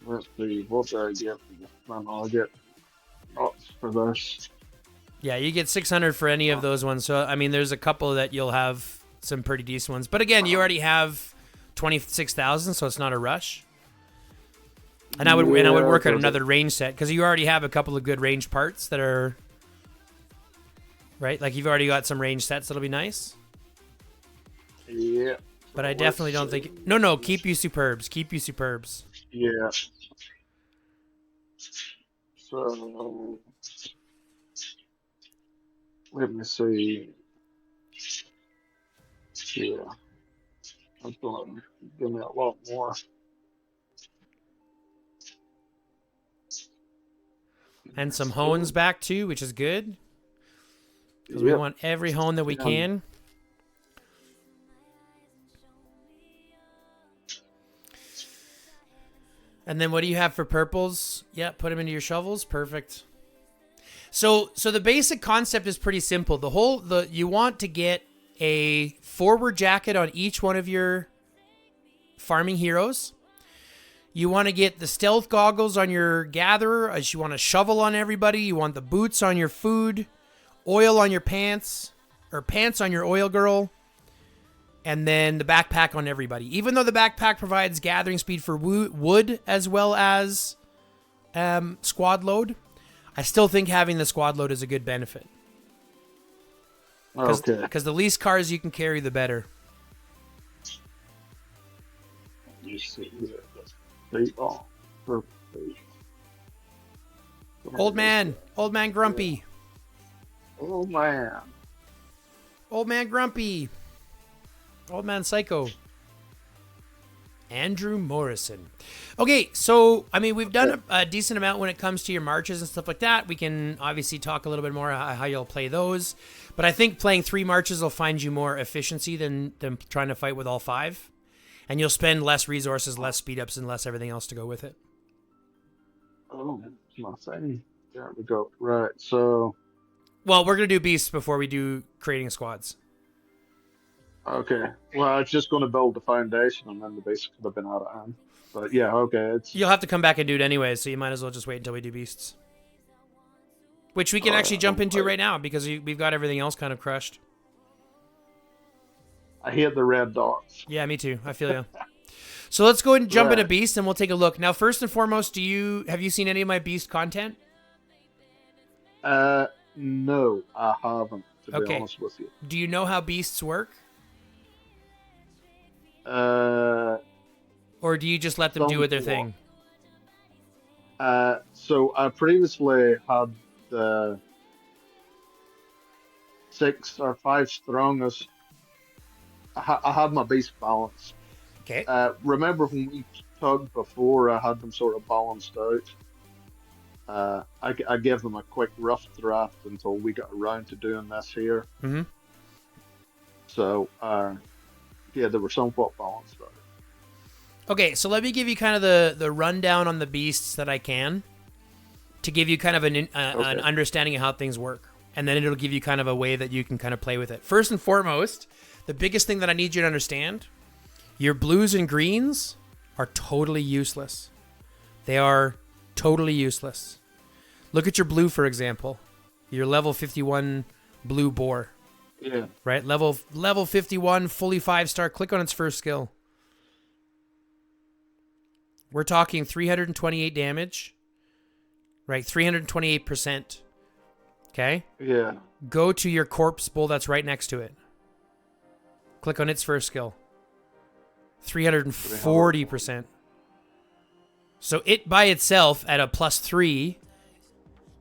let's see, what do I get? I'll get lots for this. Yeah, you get 600 for any of those ones. So I mean, there's a couple that you'll have some pretty decent ones. But again, you already have 26,000, so it's not a rush. And I would work on another range set because you already have a couple of good range parts that are right. Like you've already got some range sets that'll be nice. Yeah. But I definitely don't think. No. Keep you superbs. Keep you superbs. Yeah. So let me see. Yeah. That's going to give me a lot more. And some hones back too, which is good. Because we Yep. want every hone that we can. And then what do you have for purples? Yeah, put them into your shovels. Perfect. So the basic concept is pretty simple. You want to get a forward jacket on each one of your farming heroes. You want to get the stealth goggles on your gatherer, as you want a shovel on everybody. You want the boots on your food, oil on your pants, or pants on your oil girl, and then the backpack on everybody. Even though the backpack provides gathering speed for wood as well as squad load, I still think having the squad load is a good benefit. Okay. Because the least cars you can carry, the better. You see here. Perfect. Old man grumpy. Oh man. Old man grumpy. Old man psycho. Andrew Morrison. Okay, so I mean we've done a decent amount when it comes to your marches and stuff like that. We can obviously talk a little bit more how you'll play those, but I think playing 3 marches will find you more efficiency than trying to fight with all 5, and you'll spend less resources, less speed ups, and less everything else to go with it. Oh, that's my thing. There we go. Right. So. Well, we're gonna do beasts before we do creating squads. Okay. Well, I was just going to build the foundation, and then the basics could have been out of hand. But yeah, okay. You'll have to come back and do it anyway, so you might as well just wait until we do beasts. Which we can actually jump into right now, because we've got everything else kind of crushed. I hate the red dots. Yeah, me too. I feel you. So let's go ahead and jump into beast, and we'll take a look. Now, first and foremost, have you seen any of my beast content? No, I haven't, to be honest with you. Do you know how beasts work? Or do you just let them do their thing? So I previously had the 6 or 5 strongest. I had my beast balanced. Okay. Remember when we talked before, I had them sort of balanced out. I gave them a quick rough draft until we got around to doing this here. Mm-hmm. So, yeah, they were somewhat balanced out. Okay, so let me give you kind of the rundown on the beasts that I can, to give you kind of an understanding of how things work. And then it'll give you kind of a way that you can kind of play with it. First and foremost, the biggest thing that I need you to understand, your blues and greens are totally useless. They are totally useless. Look at your blue, for example. Your level 51 blue boar. Yeah. Right? Level 51, fully 5-star. Click on its first skill. We're talking 328 damage. Right? 328%. Okay? Yeah. Go to your corpse bull that's right next to it. Click on its first skill. 340%. So it by itself at a +3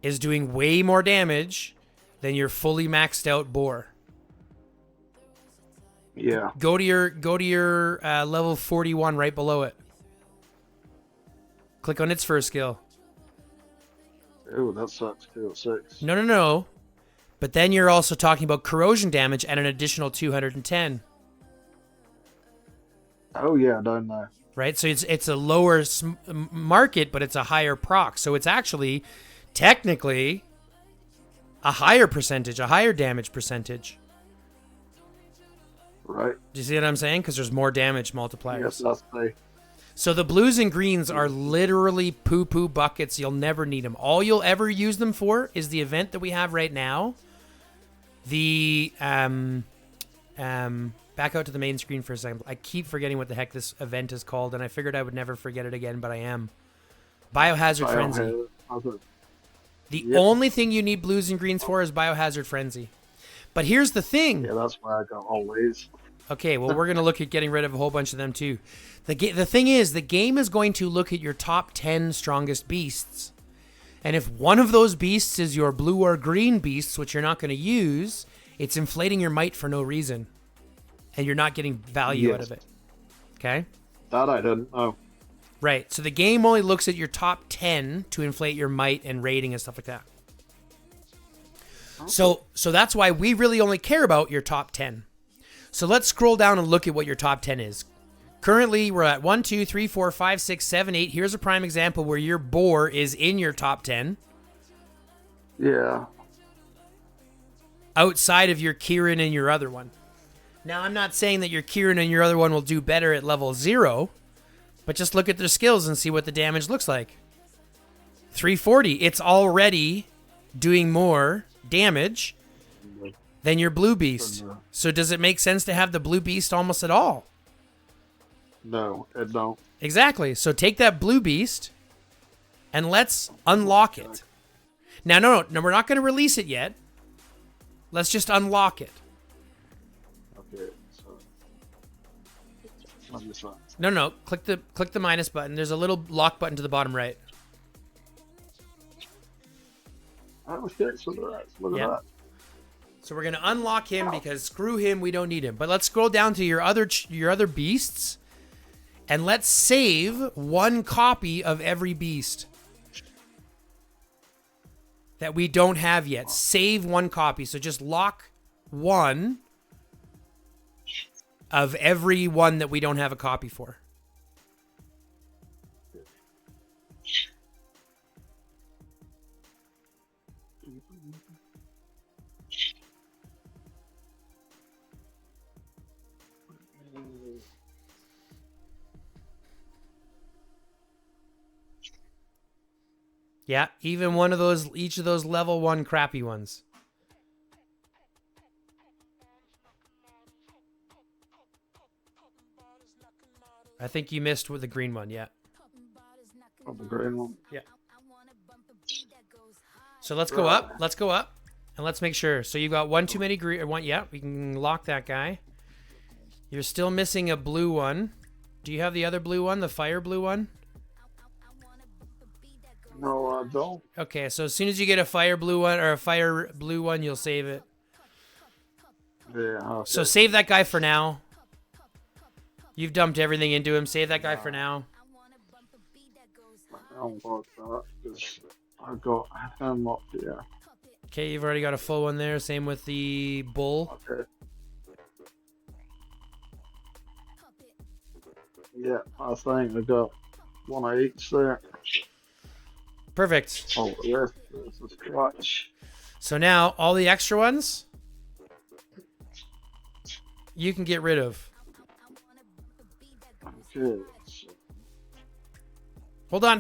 is doing way more damage than your fully maxed out boar. Yeah. Go to your level 41 right below it. Click on its first skill. Oh, that sucks too. 6. No. But then you're also talking about corrosion damage at an additional 210. Oh yeah, down there. Right? So it's a lower market, but it's a higher proc. So it's actually technically a higher percentage, a higher damage percentage. Right. Do you see what I'm saying? Because there's more damage multipliers. Yes, that's the. So the blues and greens are literally poo-poo buckets. You'll never need them. All you'll ever use them for is the event that we have right now. The back out to the main screen for a second. I keep forgetting what the heck this event is called, and I figured I would never forget it again, but I am. Biohazard Frenzy. The only thing you need blues and greens for is Biohazard Frenzy. But here's the thing. Yeah, that's why I got all these. Okay, well, we're going to look at getting rid of a whole bunch of them, too. The thing is, the game is going to look at your top 10 strongest beasts. And if one of those beasts is your blue or green beasts, which you're not going to use, it's inflating your might for no reason. And you're not getting value out of it. Okay? That I didn't know. Right. So the game only looks at your top 10 to inflate your might and rating and stuff like that. Okay. So that's why we really only care about your top 10. So let's scroll down and look at what your top 10 is. Currently, we're at 1, 2, 3, 4, 5, 6, 7, 8. Here's a prime example where your boar is in your top 10. Yeah. Outside of your Kieran and your other one. Now, I'm not saying that your Kieran and your other one will do better at level 0, but just look at their skills and see what the damage looks like. 340. It's already doing more damage than your blue beast. So does it make sense to have the blue beast almost at all? No, it don't. Exactly. So take that blue beast and let's unlock it. Now, no, we're not going to release it yet. Let's just unlock it. Okay, so let me try. No. Click the minus button. There's a little lock button to the bottom right. Oh shit! So look at that. So we're gonna unlock him because screw him, we don't need him. But let's scroll down to your other beasts, and let's save one copy of every beast that we don't have yet. Save one copy. So just lock one of every one that we don't have a copy for. Yeah, even one of those, each of those level 1 crappy ones. I think you missed with the green one, yeah. Oh, the green one. Yeah. So let's go up. Let's go up, and let's make sure. So you got one too many green. Or one, yeah. We can lock that guy. You're still missing a blue one. Do you have the other blue one, the fire blue one? No, I don't. Okay, so as soon as you get a fire blue one or a fire blue one, you'll save it. Yeah. Okay. So save that guy for now. You've dumped everything into him. Save that guy for now. I don't want that because I got him up here. Okay, you've already got a full one there. Same with the bull. Okay. Yeah, I think I got one of each there. Perfect. Oh, yes, this is clutch. So now all the extra ones you can get rid of. Okay. Hold on.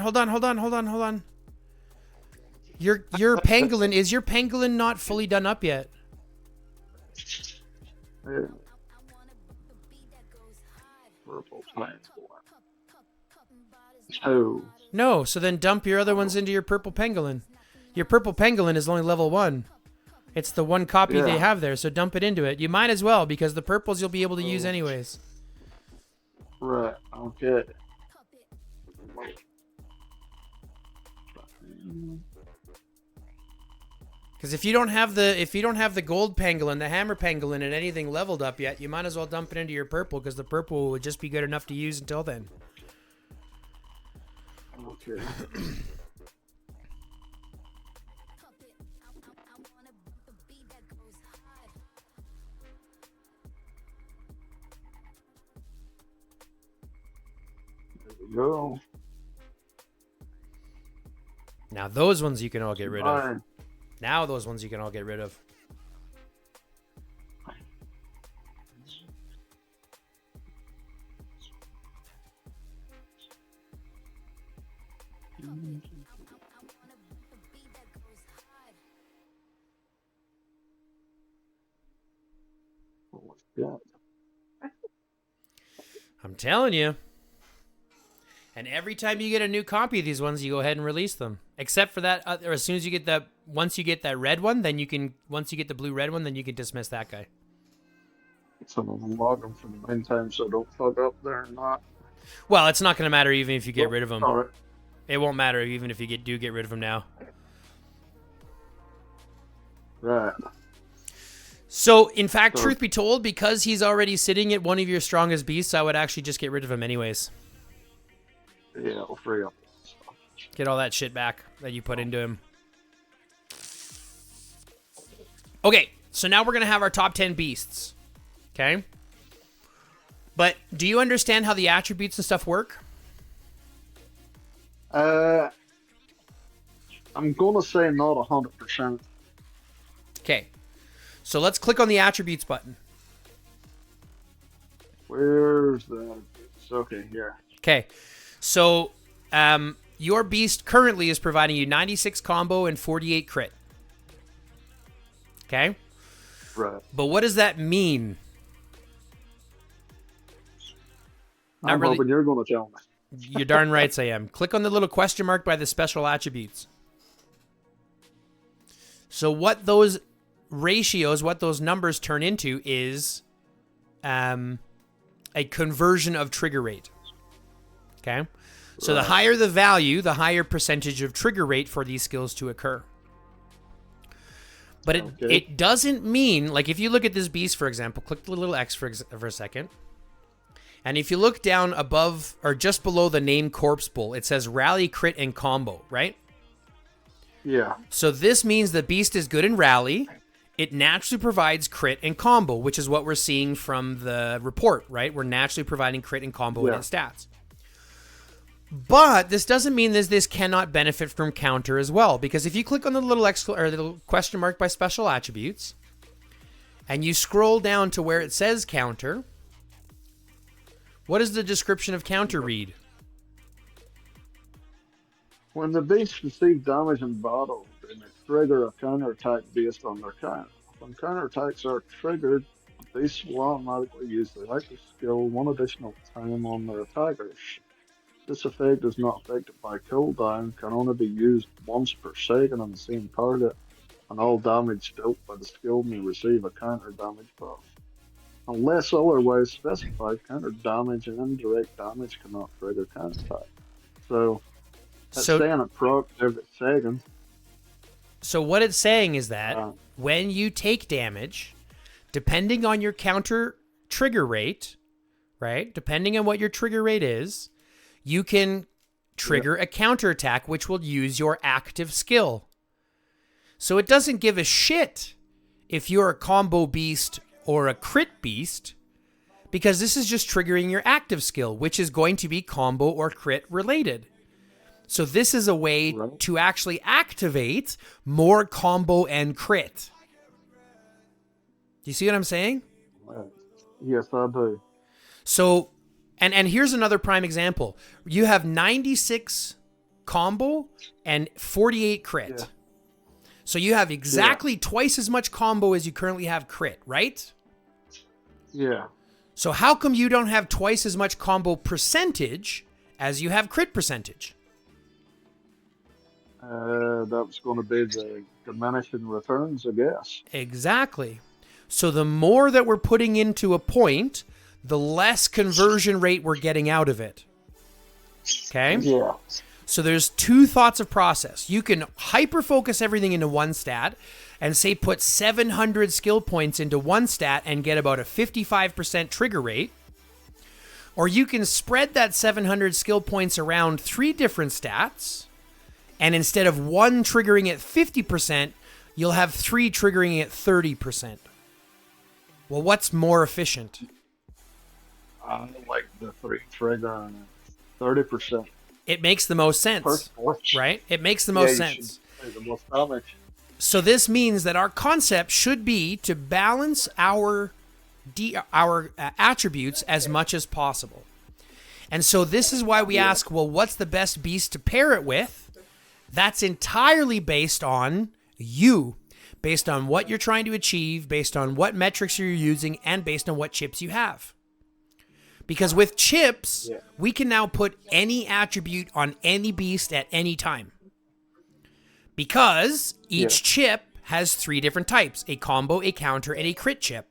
Your pangolin, is your pangolin not fully done up yet? Yeah. Purple plants. Oh. No, so then dump your other ones into your purple pangolin. Your purple pangolin is only level 1. It's the one copy they have there, so dump it into it. You might as well, because the purples you'll be able to use anyways. Right, okay. Because if you don't have the gold pangolin, the hammer pangolin, and anything leveled up yet, you might as well dump it into your purple, because the purple would just be good enough to use until then. Okay. we go. Now those ones you can all get rid of. Fine. Now those ones you can all get rid of. Yeah. I'm telling you. And every time you get a new copy of these ones, you go ahead and release them. Except for that, or as soon as you get that, once you get that red one, then you can, once you get the blue red one, then you can dismiss that guy. Some of them log them for the meantime, so don't fuck up there or not. Well, it's not going to matter even if you get rid of them. All right. It won't matter even if you do get rid of them now. Right. So, in fact, truth be told, because he's already sitting at one of your strongest beasts, I would actually just get rid of him anyways. Yeah, it'll free up. Get all that shit back that you put into him. Okay, so now we're going to have our top 10 beasts. Okay? But do you understand how the attributes and stuff work? I'm going to say not 100%. Okay. So let's click on the attributes button. Where's the... It's okay, here. Okay. So your beast currently is providing you 96 combo and 48 crit. Okay? Right. But what does that mean? I'm hoping you're going to tell me. You're darn right I am. Click on the little question mark by the special attributes. So what those ratios, what those numbers turn into is a conversion of trigger rate. Okay? So the higher the value, the higher percentage of trigger rate for these skills to occur. But it doesn't mean, like if you look at this beast, for example, click the little X for a second. And if you look down above or just below the name Corpse Bull, it says Rally, Crit, and Combo, right? Yeah. So this means the beast is good in Rally. It naturally provides crit and combo, which is what we're seeing from the report, right? We're naturally providing crit and combo in its stats. But this doesn't mean that this cannot benefit from counter as well, because if you click on the little or the little question mark by special attributes, and you scroll down to where it says counter, what does the description of counter read? When the beast receives damage in battle, they may trigger a counterattack based on their count. When counterattacks are triggered, the beast will automatically use the hyper skill one additional time on their attackers. This effect is not affected by cooldown, can only be used once per second on the same target, and all damage dealt by the skill may receive a counter damage buff. Unless otherwise specified, counter damage and indirect damage cannot trigger counterattack. So, that's saying it proc every second. So what it's saying is that when you take damage, depending on your counter trigger rate, right? Depending on what your trigger rate is, you can trigger a counterattack which will use your active skill. So it doesn't give a shit if you're a combo beast or a crit beast, because this is just triggering your active skill, which is going to be combo or crit related. So this is a way to actually activate more combo and crit. Do you see what I'm saying? Yes, I do. So, and here's another prime example. You have 96 combo and 48 crit. Yeah. So you have exactly twice as much combo as you currently have crit, right? Yeah. So how come you don't have twice as much combo percentage as you have crit percentage? That was going to be the diminishing returns, I guess. Exactly. So the more that we're putting into a point, the less conversion rate we're getting out of it. Okay? Yeah. So there's two thoughts of process. You can hyper-focus everything into one stat and say put 700 skill points into one stat and get about a 55% trigger rate. Or you can spread that 700 skill points around 3 different stats, and instead of one triggering at 50%, you'll have 3 triggering at 30%. Well, what's more efficient? I like the 3 triggering at 30%. It makes the most sense, First, right? It makes the most sense. The most damage. So this means that our concept should be to balance our attributes as much as possible. And so this is why we ask, well, what's the best beast to pair it with? That's entirely based on you, based on what you're trying to achieve, based on what metrics you're using, and based on what chips you have. Because with chips, we can now put any attribute on any beast at any time. Because each chip has 3 different types: a combo, a counter, and a crit chip.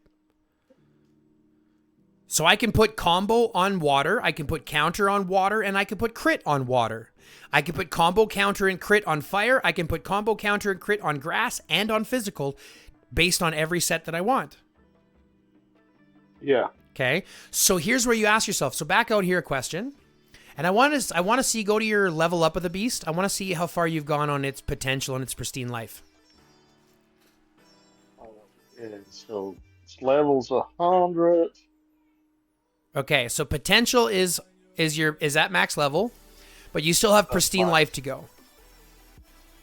So I can put combo on water, I can put counter on water, and I can put crit on water. I can put combo, counter, and crit on fire. I can put combo, counter, and crit on grass and on physical based on every set that I want. Yeah. Okay, so here's where you ask yourself. So back out here a question. And I want to see, go to your level up of the beast. I want to see how far you've gone on its potential and its pristine life. So it's levels 100. Okay, so potential is at max level, but you still have pristine life to go.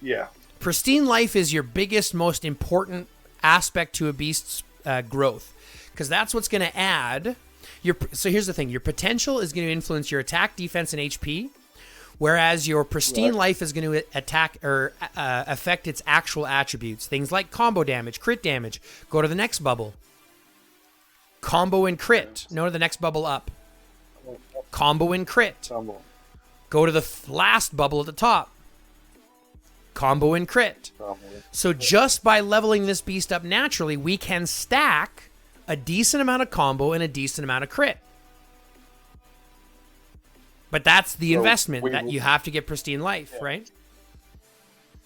Yeah. Pristine life is your biggest, most important aspect to a beast's growth, because that's what's going to add. So here's the thing. Your potential is going to influence your attack, defense, and HP, whereas your pristine life is going to affect its actual attributes. Things like combo damage, crit damage. Go to the next bubble. Combo and crit. No, to the next bubble up. Combo and crit. Go to the last bubble at the top. Combo and crit. So just by leveling this beast up naturally, we can stack a decent amount of combo and a decent amount of crit. But that's the investment, that you have to get pristine life, right?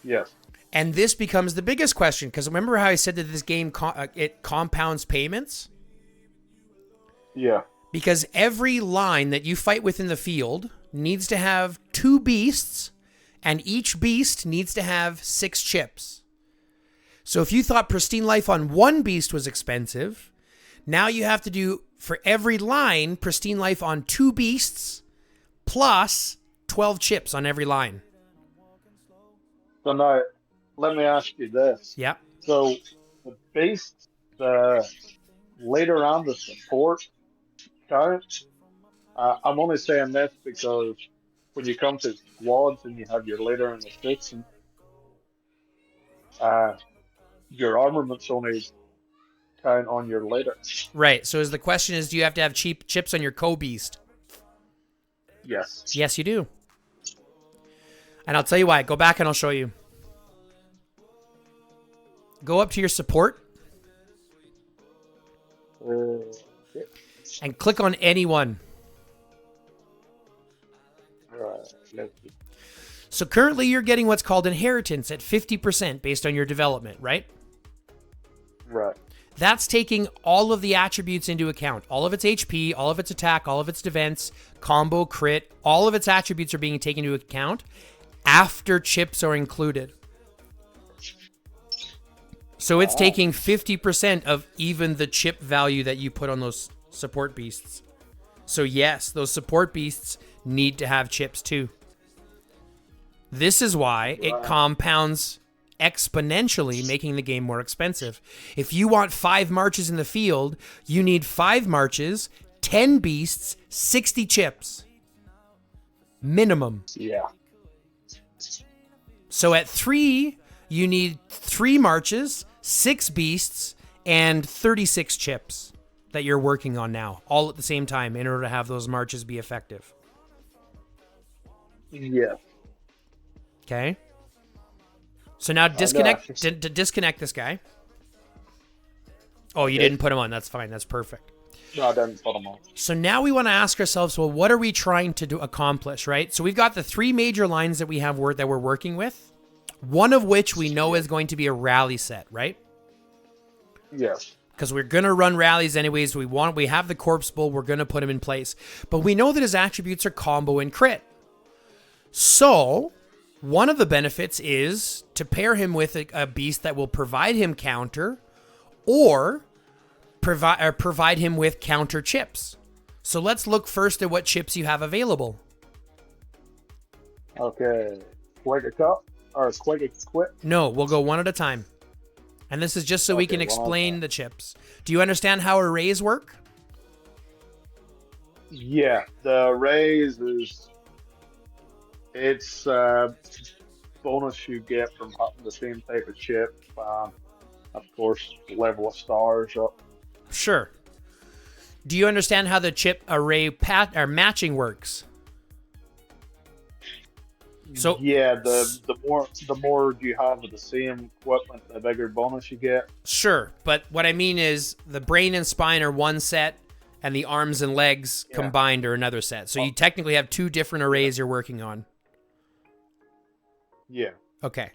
Yes. And this becomes the biggest question, because remember how I said that this game it compounds payments? Yeah. Because every line that you fight within the field needs to have 2 beasts, and each beast needs to have 6 chips. So if you thought pristine life on 1 beast was expensive, now you have to do, for every line, pristine life on 2 beasts plus 12 chips on every line. So now, let me ask you this. Yeah. So the beasts later on the support count, I'm only saying this because when you come to squads and you have your leader and assistant, your armaments only count on your leader. Right. So the question is, do you have to have cheap chips on your co-beast? Yes. Yes, you do. And I'll tell you why. Go back and I'll show you. Go up to your support. And click on any one. So currently you're getting what's called inheritance at 50% based on your development, right? Right. That's taking all of the attributes into account. All of its HP, all of its attack, all of its defense, combo, crit, all of its attributes are being taken into account after chips are included. So it's taking 50% of even the chip value that you put on those support beasts. So yes, those support beasts need to have chips too. This is why it compounds exponentially, making the game more expensive. If you want 5 marches in the field, you need 5 marches, 10 beasts, 60 chips. Minimum. Yeah. So at 3, you need 3 marches, 6 beasts, and 36 chips that you're working on now, all at the same time, in order to have those marches be effective. Yeah. Okay? So now disconnect this guy. Oh, you didn't put him on. That's fine. That's perfect. No, I didn't put him on. So now we want to ask ourselves, well, what are we trying to accomplish, right? So we've got the 3 major lines that we have that we're working with, one of which we know is going to be a rally set, right? Yes. Because we're going to run rallies anyways. We have the corpse bull. We're going to put him in place. But we know that his attributes are combo and crit. So one of the benefits is to pair him with a beast that will provide him counter or provide him with counter chips. So let's look first at what chips you have available. Okay. Quick equip or quick equip. No, we'll go one at a time. And this is just so we Okay, can one at a explain time. the chips. Do you understand how arrays work? Yeah, the raise is it's bonus you get from having the same type of chip. Of course, level of stars up. Sure. Do you understand how the chip array or matching works? So Yeah, the more you have of the same equipment, the bigger bonus you get. sure, but what I mean is the brain and spine are one set, and the arms and legs Yeah. combined are another set. So you technically have two different arrays you're working on. Yeah. Okay.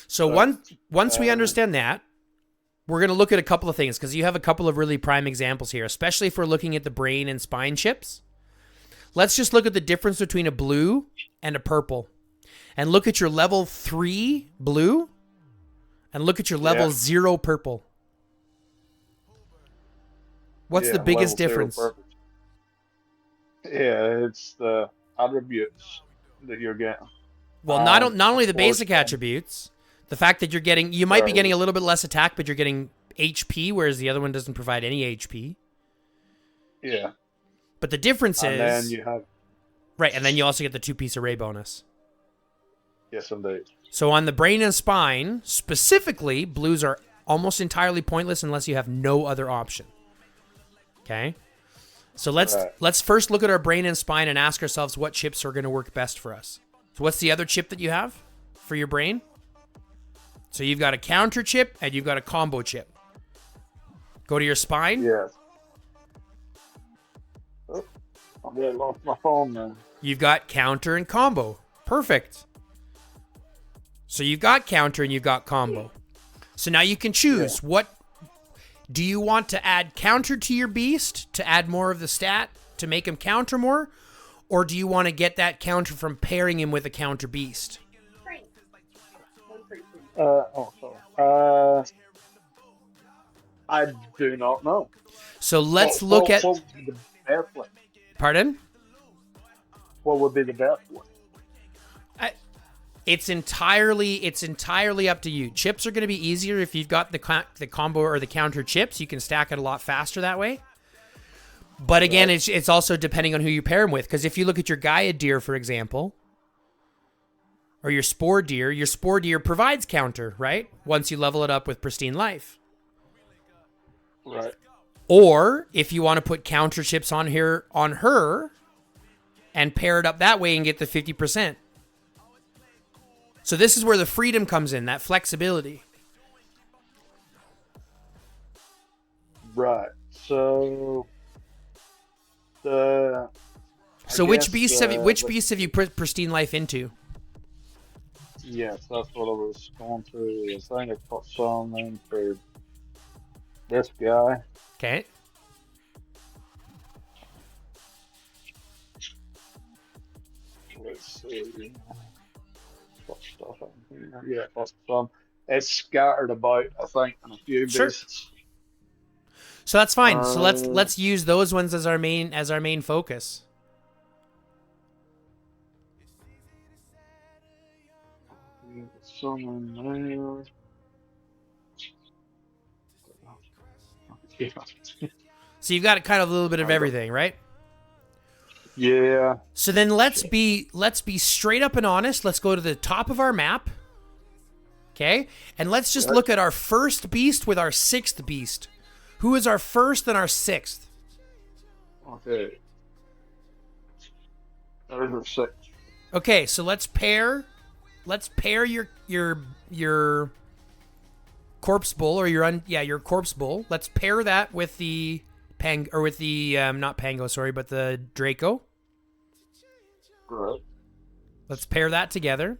So So, once we understand that, we're going to look at a couple of things because you have a couple of really prime examples here, especially if we're looking at the brain and spine chips. Let's just look at the difference between a blue and a purple. And look at your level 3 blue and look at your level 0 purple. What's the biggest level 0 difference? purple. Yeah, it's the attributes that you're getting. Well, not only the of course, basic attributes, the fact that you might be getting a little bit less attack, but you're getting HP, whereas the other one doesn't provide any HP. Yeah. But the difference And then is... you have... Right, and then you also get the 2-piece array bonus. Yes, indeed. So on the brain and spine, specifically, blues are almost entirely pointless unless you have no other option. Okay? So let's first look at our brain and spine and ask ourselves what chips are going to work best for us. So what's the other chip that you have for your brain? So you've got a counter chip and you've got a combo chip. Go to your spine. Yes. Oh, I lost my phone now. You've got counter and combo. Perfect. So you've got counter and you've got combo. So now you can choose. What do you want to add counter to your beast to add more of the stat to make him counter more? Or do you want to get that counter from pairing him with a counter beast? Sorry. I do not know. So let's look at... What would be the best one? Pardon? What would be the best one? It's entirely up to you. Chips are going to be easier if you've got the combo or the counter chips. You can stack it a lot faster that way. But again, it's also depending on who you pair them with. Because if you look at your Gaia deer, for example, or your spore deer provides counter, right? Once you level it up with pristine life. Right. Or if you want to put counter chips on her and pair it up that way and get the 50%. So this is where the freedom comes in, that flexibility. Right. So which beasts have you put pristine life into? Yes, that's what I was going through. I think I put some in for this guy. Okay. Let's see. Put stuff in here. Yeah, put some. It's scattered about, I think, in a few beasts. So that's fine. So let's use those ones as our main focus. Some in there. So you've got kind of a little bit of everything, right? Yeah. So then let's be straight up and honest. Let's go to the top of our map. Okay? And let's just look at our first beast with our sixth beast. Who is our first and our sixth? Okay. There's our sixth. Okay, so let's pair your corpse bull or your corpse bull. Let's pair that with the not Pango, sorry, but the Draco. Right. Let's pair that together.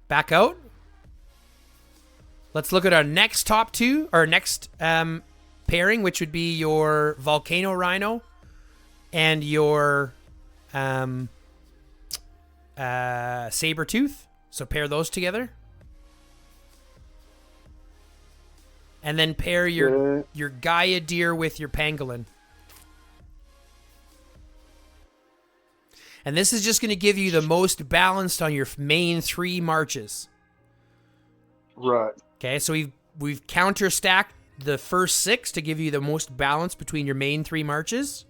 Back out. Let's look at our next top two, or next pairing, which would be your Volcano Rhino and your Sabertooth. So pair those together. And then pair your Gaia deer with your Pangolin. And this is just going to give you the most balanced on your main 3 marches. Right. Okay, so we've counter stacked the first 6 to give you the most balance between your main 3 marches.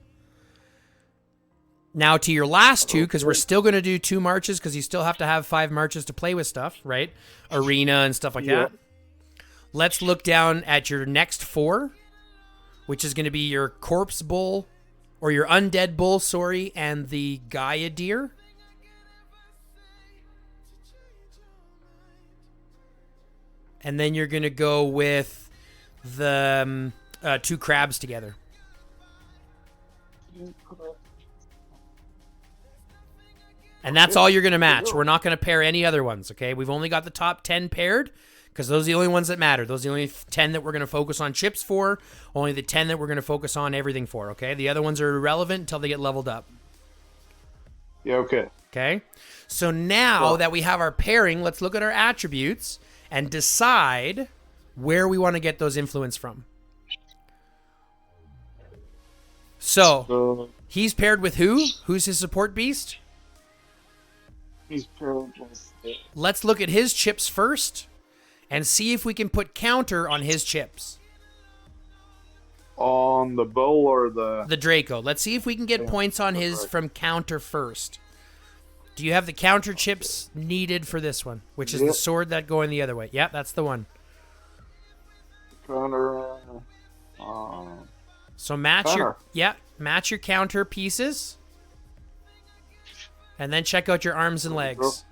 Now to your last 2, because we're still going to do 2 marches, because you still have to have 5 marches to play with stuff, right? Arena and stuff like that. Let's look down at your next 4, which is going to be your corpse bull, or your undead bull, sorry, and the Gaia deer. And then you're going to go with the 2 crabs together. And that's all you're going to match. We're not going to pair any other ones, okay? We've only got the top 10 paired because those are the only ones that matter. Those are the only 10 that we're going to focus on chips for, only the 10 that we're going to focus on everything for, okay? The other ones are irrelevant until they get leveled up. Yeah, okay. Okay? So now that we have our pairing, let's look at our attributes and decide where we want to get those influence from. So, he's paired with who? Who's his support beast? He's paired with... Let's look at his chips first and see if we can put counter on his chips. On the bull or the Draco. Let's see if we can get points on his from counter first. Do you have the counter chips needed for this one? Which is the sword that going the other way. Yeah, that's the one. Counter. So match match your counter pieces. And then check out your arms and legs.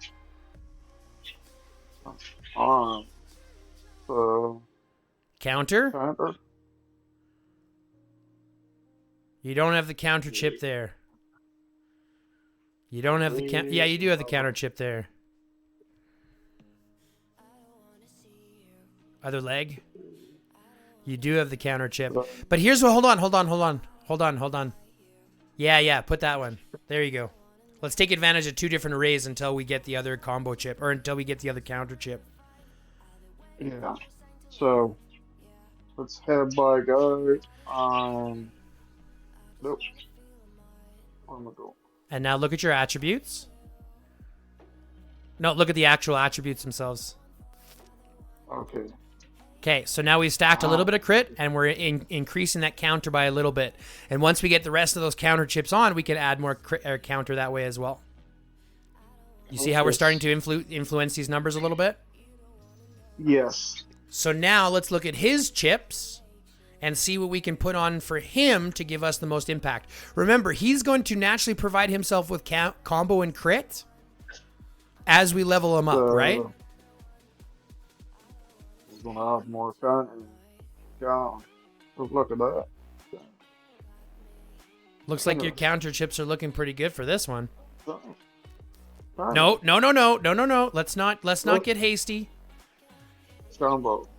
Counter? You don't have the counter chip there. You don't have the yeah, you do have the counter chip there. Other leg? You do have the counter chip. But here's what, hold on. Yeah, put that one. There you go. Let's take advantage of 2 different arrays until we get the other combo chip, or until we get the other counter chip. Yeah. So, let's head by go. Nope. Where am I going? And now look at your attributes. No, look at the actual attributes themselves. Okay. Okay, so now we've stacked a little bit of crit, and we're increasing that counter by a little bit. And once we get the rest of those counter chips on, we can add more counter that way as well. You see how we're starting to influence these numbers a little bit? Yes. So now let's look at his chips and see what we can put on for him to give us the most impact. Remember, he's going to naturally provide himself with combo and crit as we level him up, right? Gonna have more counter. Look at that. Looks like your counter chips are looking pretty good for this one. No. No. Let's not get hasty. Combo.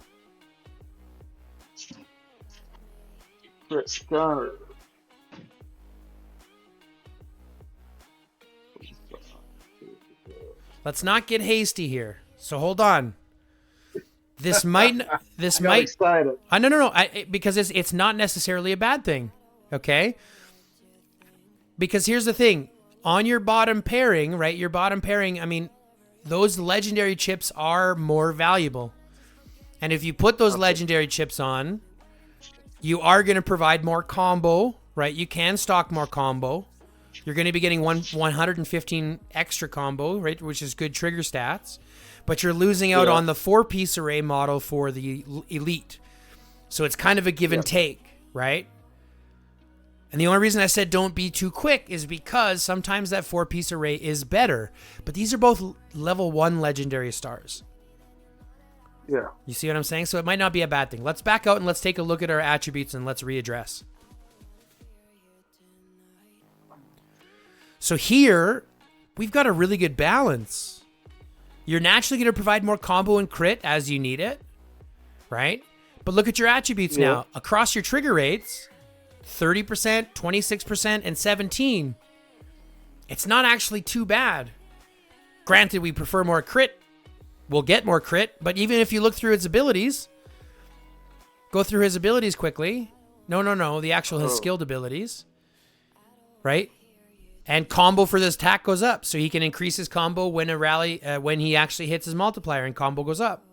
Crit counter. Let's not get hasty here. So hold on. This might. Excited. No. Because it's not necessarily a bad thing. Okay. Because here's the thing: on your bottom pairing, right? Your bottom pairing. I mean, those legendary chips are more valuable, and if you put those legendary chips on, you are going to provide more combo, right? You can stock more combo. You're going to be getting 115 extra combo, right? Which is good trigger stats. But you're losing out on the 4-piece array model for the elite. So it's kind of a give and take, right? And the only reason I said don't be too quick is because sometimes that 4-piece array is better. But these are both level 1 legendary stars. Yeah. You see what I'm saying? So it might not be a bad thing. Let's back out and let's take a look at our attributes and let's readdress. So here, we've got a really good balance. You're naturally going to provide more combo and crit as you need it, right? But look at your attributes now. Across your trigger rates, 30%, 26%, and 17%. It's not actually too bad. Granted, we prefer more crit. We'll get more crit, but even if you look through his abilities, go through his abilities quickly. No, the actual his skilled abilities, right? And combo for this attack goes up, so he can increase his combo when a rally, when he actually hits his multiplier, and combo goes up.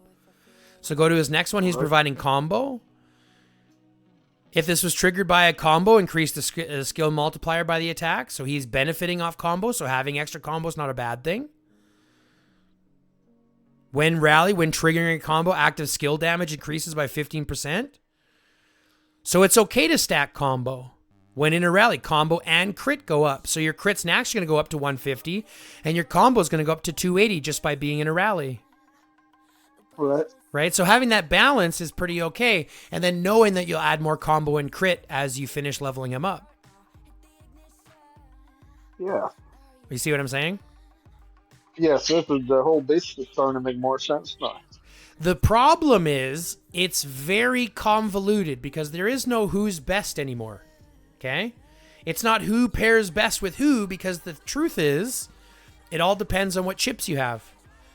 So go to his next one. He's providing combo. If this was triggered by a combo, increase the skill multiplier by the attack. So he's benefiting off combo. So having extra combo is not a bad thing. When triggering a combo, active skill damage increases by 15%. So it's okay to stack combo. When in a rally, combo and crit go up. So your crit's actually going to go up to 150, and your combo is going to go up to 280 just by being in a rally. Right? So having that balance is pretty okay. And then knowing that you'll add more combo and crit as you finish leveling him up. Yeah. You see what I'm saying? Yes, this is the whole beast is starting to make more sense now. The problem is it's very convoluted because there is no who's best anymore. Okay? It's not who pairs best with who, because the truth is it all depends on what chips you have.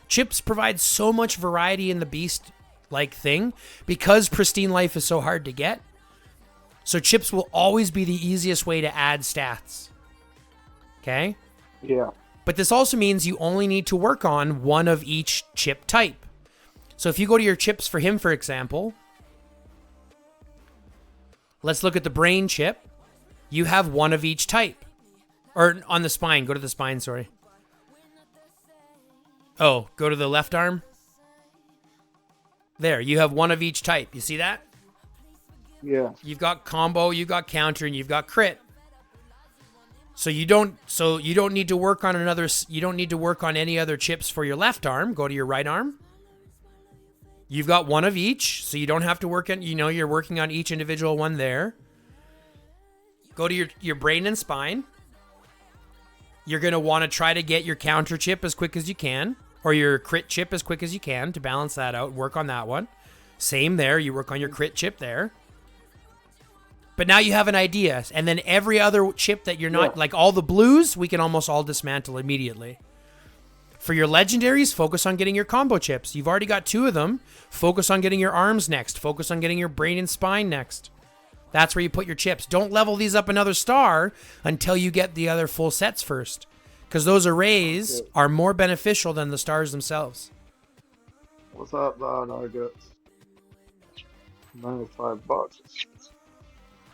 Chips provide so much variety in the beast-like thing because Pristine Life is so hard to get. So chips will always be the easiest way to add stats. Okay? Yeah. But this also means you only need to work on one of each chip type. So if you go to your chips for him, for example, let's look at the brain chip. You have one of each type. Or on the spine. Go to the spine, sorry. Oh, go to the left arm. There, you have one of each type. You see that? Yeah. You've got combo, you've got counter, and you've got crit. So you don't need to work on any other chips for your left arm. Go to your right arm. You've got one of each, so you don't have to work on, you're working on each individual one there. Go to your brain and spine. You're going to want to try to get your counter chip as quick as you can, or your crit chip as quick as you can to balance that out. Work on that one. Same there. You work on your crit chip there. But now you have an idea. And then every other chip that you're not, like all the blues, we can almost all dismantle immediately. For your legendaries, focus on getting your combo chips. You've already got 2 of them. Focus on getting your arms next. Focus on getting your brain and spine next. That's where you put your chips. Don't level these up another star until you get the other full sets first. Because those arrays are more beneficial than the stars themselves. What's up, man? I got $95.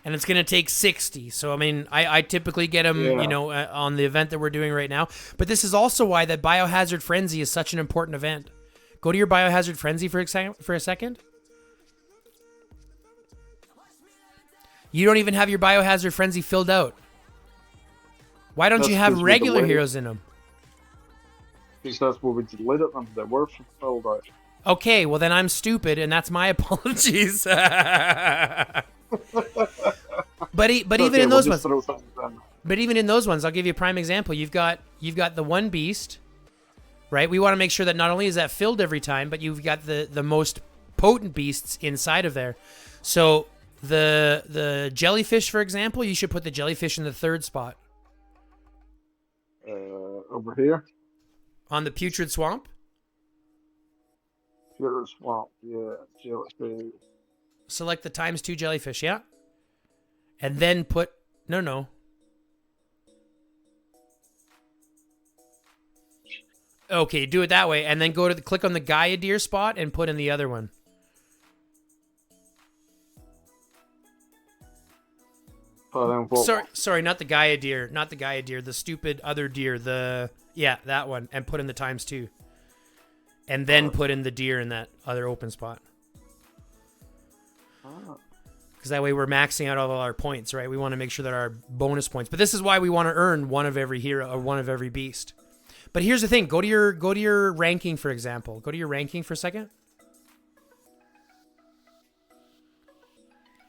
And it's going to take 60. So, I mean, I typically get them, on the event that we're doing right now. But this is also why that Biohazard Frenzy is such an important event. Go to your Biohazard Frenzy for a second. You don't even have your Biohazard Frenzy filled out. Why don't you have regular heroes in them? Because that's where we deleted them. They were filled out. Okay, well then I'm stupid, and that's my apologies. But even in those ones, I'll give you a prime example. You've got the one beast, right? We want to make sure that not only is that filled every time, but you've got the most potent beasts inside of there. So the jellyfish, for example, you should put the jellyfish in the 3rd spot. Over here? On the Putrid Swamp? Putrid Swamp, yeah. Jellyfish. Select the ×2 jellyfish, yeah? And then put... No. Okay, do it that way. And then click on the Gaia Deer spot and put in the other one. Sorry, not the Gaia Deer. Not the Gaia Deer. The stupid other deer. That one. And put in the ×2. And then put in the deer in that other open spot. Because that way we're maxing out all our points, right? We want to make sure that our bonus points. But this is why we want to earn one of every hero or one of every beast. But here's the thing. Go to your ranking, for example. Go to your ranking for a second.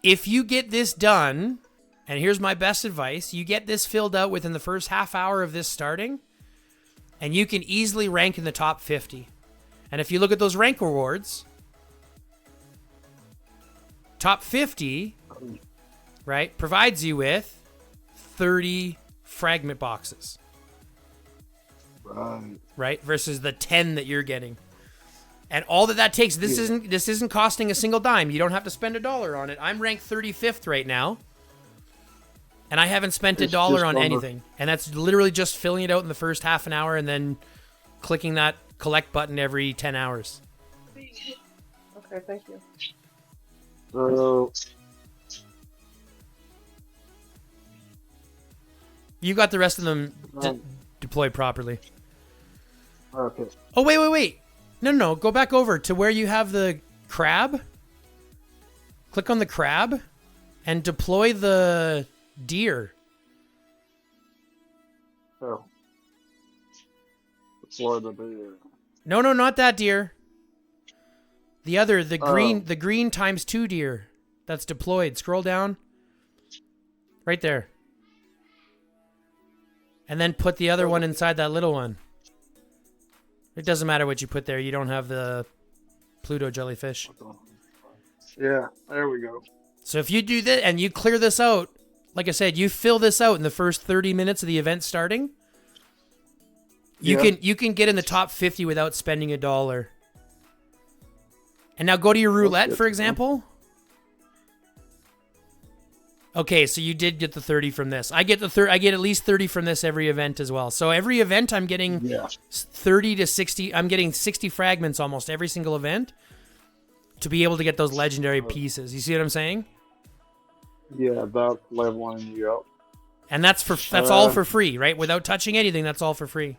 If you get this done... And here's my best advice. You get this filled out within the first half hour of this starting, and you can easily rank in the top 50. And if you look at those rank rewards, top 50, right, provides you with 30 fragment boxes. Right? Versus the 10 that you're getting. And all that takes, this isn't costing a single dime. You don't have to spend $1 on it. I'm ranked 35th right now. And I haven't spent It's $1 just on under- anything. And that's literally just filling it out in the first half an hour and then clicking that collect button every 10 hours. Okay, thank you. So, You got the rest of them um, deployed properly. okay. Oh, wait. No. Go back over to where you have the crab. Click on the crab and deploy the deer. So, deploy the deer. No, not that deer. The other, the green, Oh. the green ×2 deer that's deployed. Scroll down. Right there. And then put the other one inside that little one. It doesn't matter what you put there. You don't have the Pluto jellyfish. Yeah, there we go. So if you do that and you clear this out, like I said, you fill this out in the first 30 minutes of the event starting, you can get in the top 50 without spending $1. And now go to your roulette, for example. Okay, so you did get the 30 from this. I get I get at least 30 from this every event as well. So every event I'm getting 30 to 60. I'm getting 60 fragments almost every single event to be able to get those legendary pieces. You see what I'm saying? Yeah, that's leveling you up. And that's all for free, right? Without touching anything, that's all for free.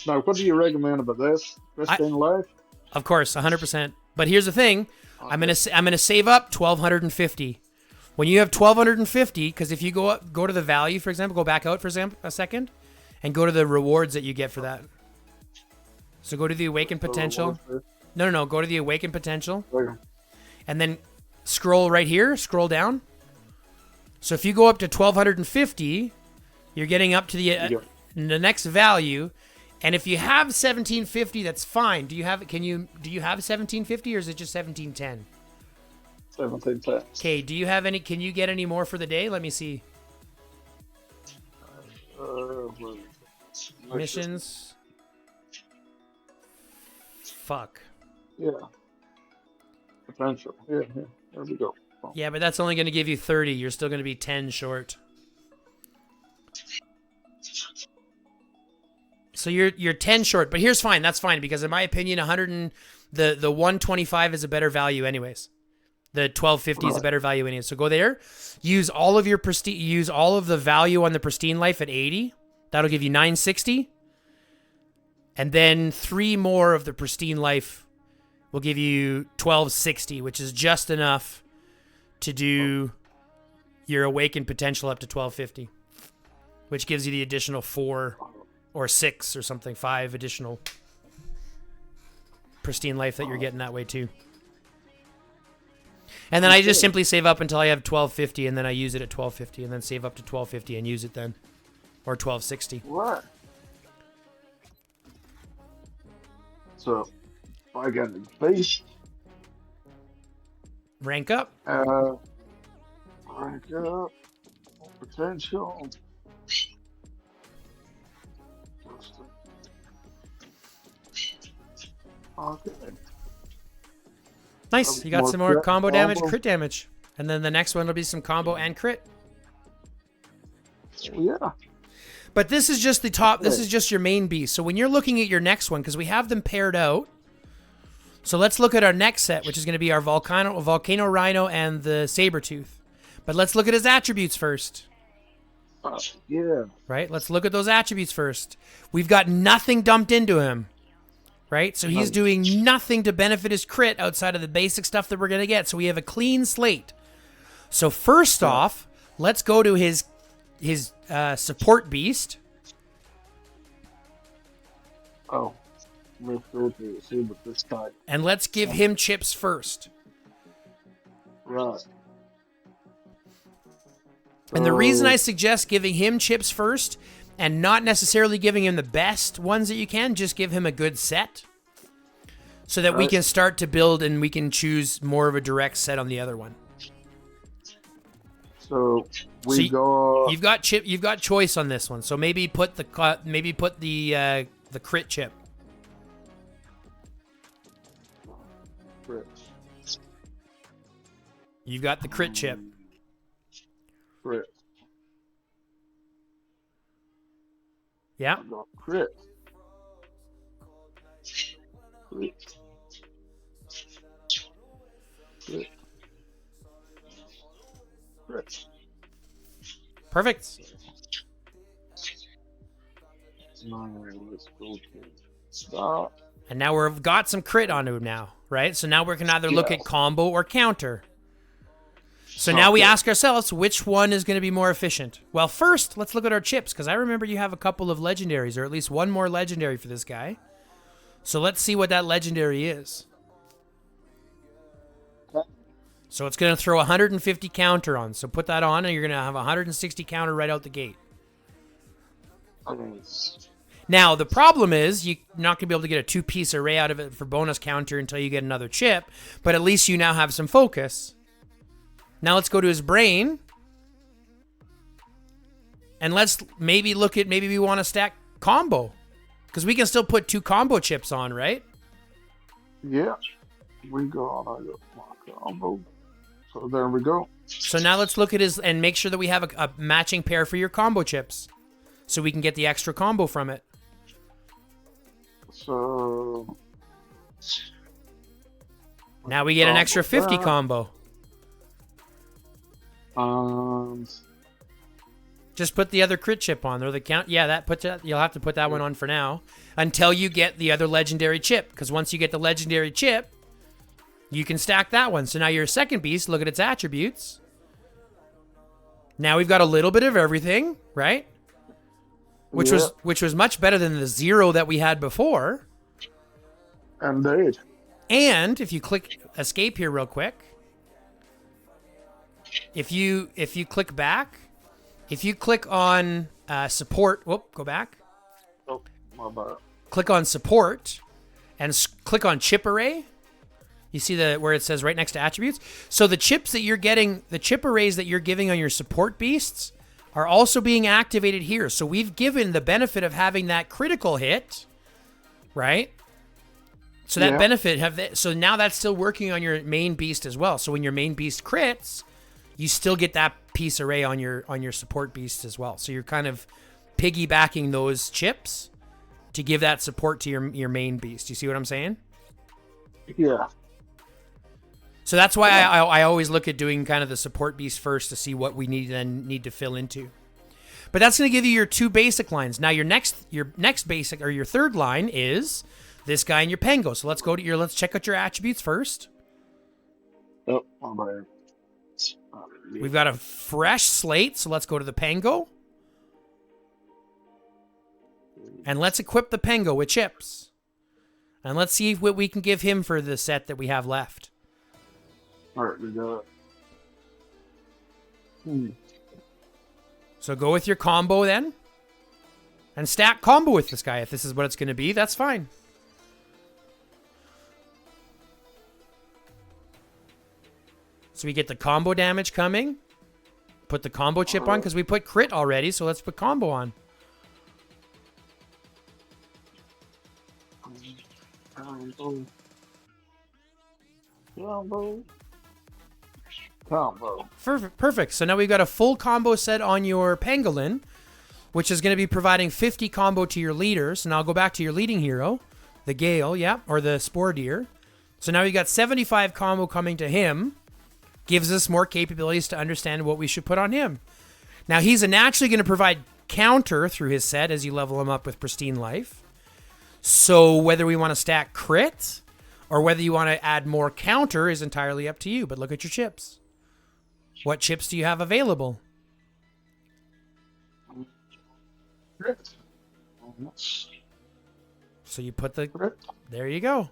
Now, what do you recommend about this? Pristine Life? Of course, 100%. But here's the thing: I'm gonna save up 1,250. When you have 1,250, because if you go to the value, for example, go back out for a second, and go to the rewards that you get for that. So go to the Awakened Potential. No. Go to the Awakened Potential, and then scroll right here. Scroll down. So if you go up to 1,250, you're getting up to the next value. And if you have 1,750, that's fine. Do you have 1,750 or is it just 1,710? 1710. Okay, do you have any? Can you get any more for the day? Let me see. Missions. Fuck. Yeah. Potential. Yeah. There we go. Yeah, but that's only going to give you 30. You're still going to be 10 short. So you're 10 short, but here's fine. That's fine because in my opinion, the 125 is a better value anyways. The 1,250 is a better value anyways. So go there, use all of the value on the Pristine Life at 80. That'll give you 960. And then 3 more of the Pristine Life will give you 1,260, which is just enough to do your Awakened Potential up to 1,250, which gives you the additional 4 or 6 or something, 5 additional Pristine Life that you're getting that way too. And then I just simply save up until I have 1,250, and then I use it at 1,250, and then save up to 1,250 and use it then, or 1,260. What? So, I got the base. Rank up. Rank up. Potential. Okay. Nice. You got More some more crit combo damage, combo. crit damage. And then the next one will be some combo and crit. Yeah. But this is just the top. This is just your main beast. So when you're looking at your next one, because we have them paired out. So let's look at our next set, which is going to be our Volcano Rhino and the Sabertooth. But let's look at his attributes first. Yeah. Right? Let's look at those attributes first. We've got nothing dumped into him. Right? So he's doing nothing to benefit his crit outside of the basic stuff that we're going to get. So we have a clean slate. So first off, let's go to his support beast. Oh. Let's go to see what this type. And let's give him chips first. Right. And the reason I suggest giving him chips first and not necessarily giving him the best ones that you can, just give him a good set so that we can start to build and we can choose more of a direct set on the other one. So you've got choice on this one. So maybe put the crit chip. Crit. You've got the crit chip. Crit. Yeah. I got crit. Crit. Crit. Crit. Perfect. Now let's go to stop. And now we've got some crit onto him now, right? So now we can either look at combo or counter. So now we ask ourselves, which one is going to be more efficient? Well, first, let's look at our chips, because I remember you have a couple of legendaries, or at least one more legendary for this guy. So let's see what that legendary is. So it's going to throw 150 counter on. So put that on, and you're going to have 160 counter right out the gate. Now, the problem is you're not going to be able to get a two-piece array out of it for bonus counter until you get another chip, but at least you now have some focus. Now let's go to his brain. And let's maybe look at, maybe we want to stack combo. Because we can still put 2 combo chips on, right? Yeah. We go on. I got my combo. So there we go. So now let's look at his, and make sure that we have a matching pair for your combo chips. So we can get the extra combo from it. So Now we get an extra 50 combo. Just put the other crit chip on, or the count. Yeah, you'll have to put that one on for now until you get the other legendary chip. Because once you get the legendary chip, you can stack that one. So now your second beast, look at its attributes. Now we've got a little bit of everything, right? Which was much better than the 0 that we had before. Indeed. And if you click escape here real quick, if you click back, if you click on support, whoop, go back. Oh, my bad. Click on support and click on chip array. You see where it says right next to attributes? So the chips that you're getting, the chip arrays that you're giving on your support beasts are also being activated here. So we've given the benefit of having that critical hit, right? So that benefit so now that's still working on your main beast as well. So when your main beast crits, you still get that piece array on your support beast as well. So you're kind of piggybacking those chips to give that support to your main beast. You see what I'm saying? Yeah. So that's why I always look at doing kind of the support beast first to see what we need to fill into. But that's going to give you your 2 basic lines. Now your next basic, or your third line, is this guy and your Pango. So let's go to let's check out your attributes first. Oh, my bad. We've got a fresh slate, so let's go to the Pango. And let's equip the Pango with chips. And let's see what we can give him for the set that we have left. Alright, we got it. So go with your combo then. And stack combo with this guy. If this is what it's going to be, that's fine. So we get the combo damage coming. Put the combo chip on because we put crit already, so let's put combo on. Combo. Perfect. So now we've got a full combo set on your Pangolin, which is going to be providing 50 combo to your leaders. And I'll go back to your leading hero, the Gale, or the Spore Deer. So now we got 75 combo coming to him. Gives us more capabilities to understand what we should put on him. Now he's naturally going to provide counter through his set as you level him up with pristine life. So whether we want to stack crit or whether you want to add more counter is entirely up to you. But look at your chips. What chips do you have available? Crit. So you put the... Crit. There you go.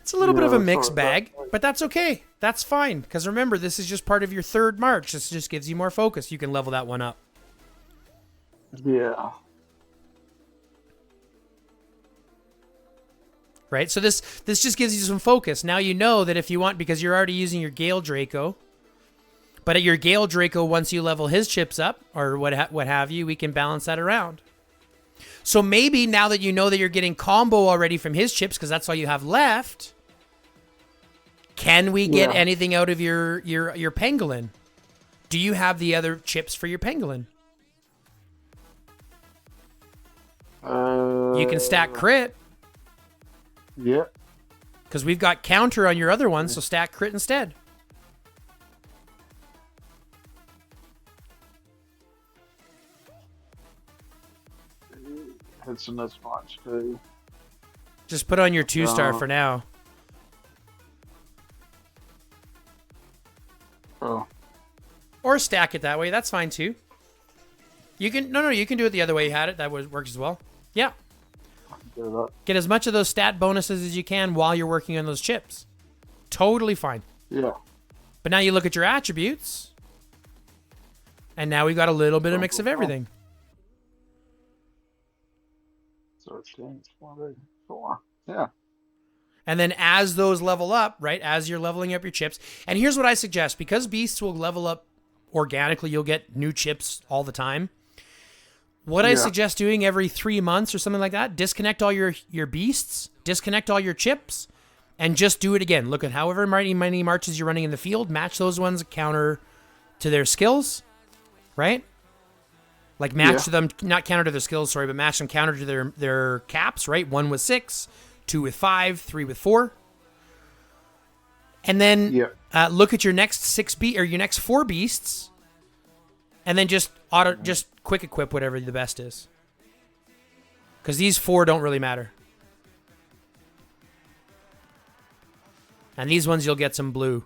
It's a little bit of a mixed bag, but that's okay. That's fine. Because remember, this is just part of your third march. This just gives you more focus. You can level that one up. Yeah. Right? So this just gives you some focus. Now you know that if you want, because you're already using your Gale Draco, But at your Gale Draco, once you level his chips up, or what have you, we can balance that around. So maybe now that you know that you're getting combo already from his chips, because that's all you have left, can we get anything out of your pangolin? Do you have the other chips for your pangolin? You can stack crit. Yeah. Because we've got counter on your other one, so stack crit instead. It's in this bunch too. Just put on your 2-star for now. Oh. Or stack it that way. That's fine too. You can you can do it the other way you had it. That works as well. Yeah. Get as much of those stat bonuses as you can while you're working on those chips. Totally fine. Yeah. But now you look at your attributes, and now we've got a little bit of mix of everything. 13, 24. Yeah. And then as those level up, right, as you're leveling up your chips, and here's what I suggest, because beasts will level up organically, you'll get new chips all the time. What I suggest doing every 3 months or something like that, disconnect all your beasts, disconnect all your chips, and just do it again. Look at however many marches you're running in the field, match those ones counter to their skills, right? Like match them, not counter to their skills, sorry, but match them counter to their caps, right? 1 with 6, 2 with 5, 3 with 4. And then look at your next your next 4 beasts, and then just quick equip whatever the best is. Because these 4 don't really matter. And these ones you'll get some blue.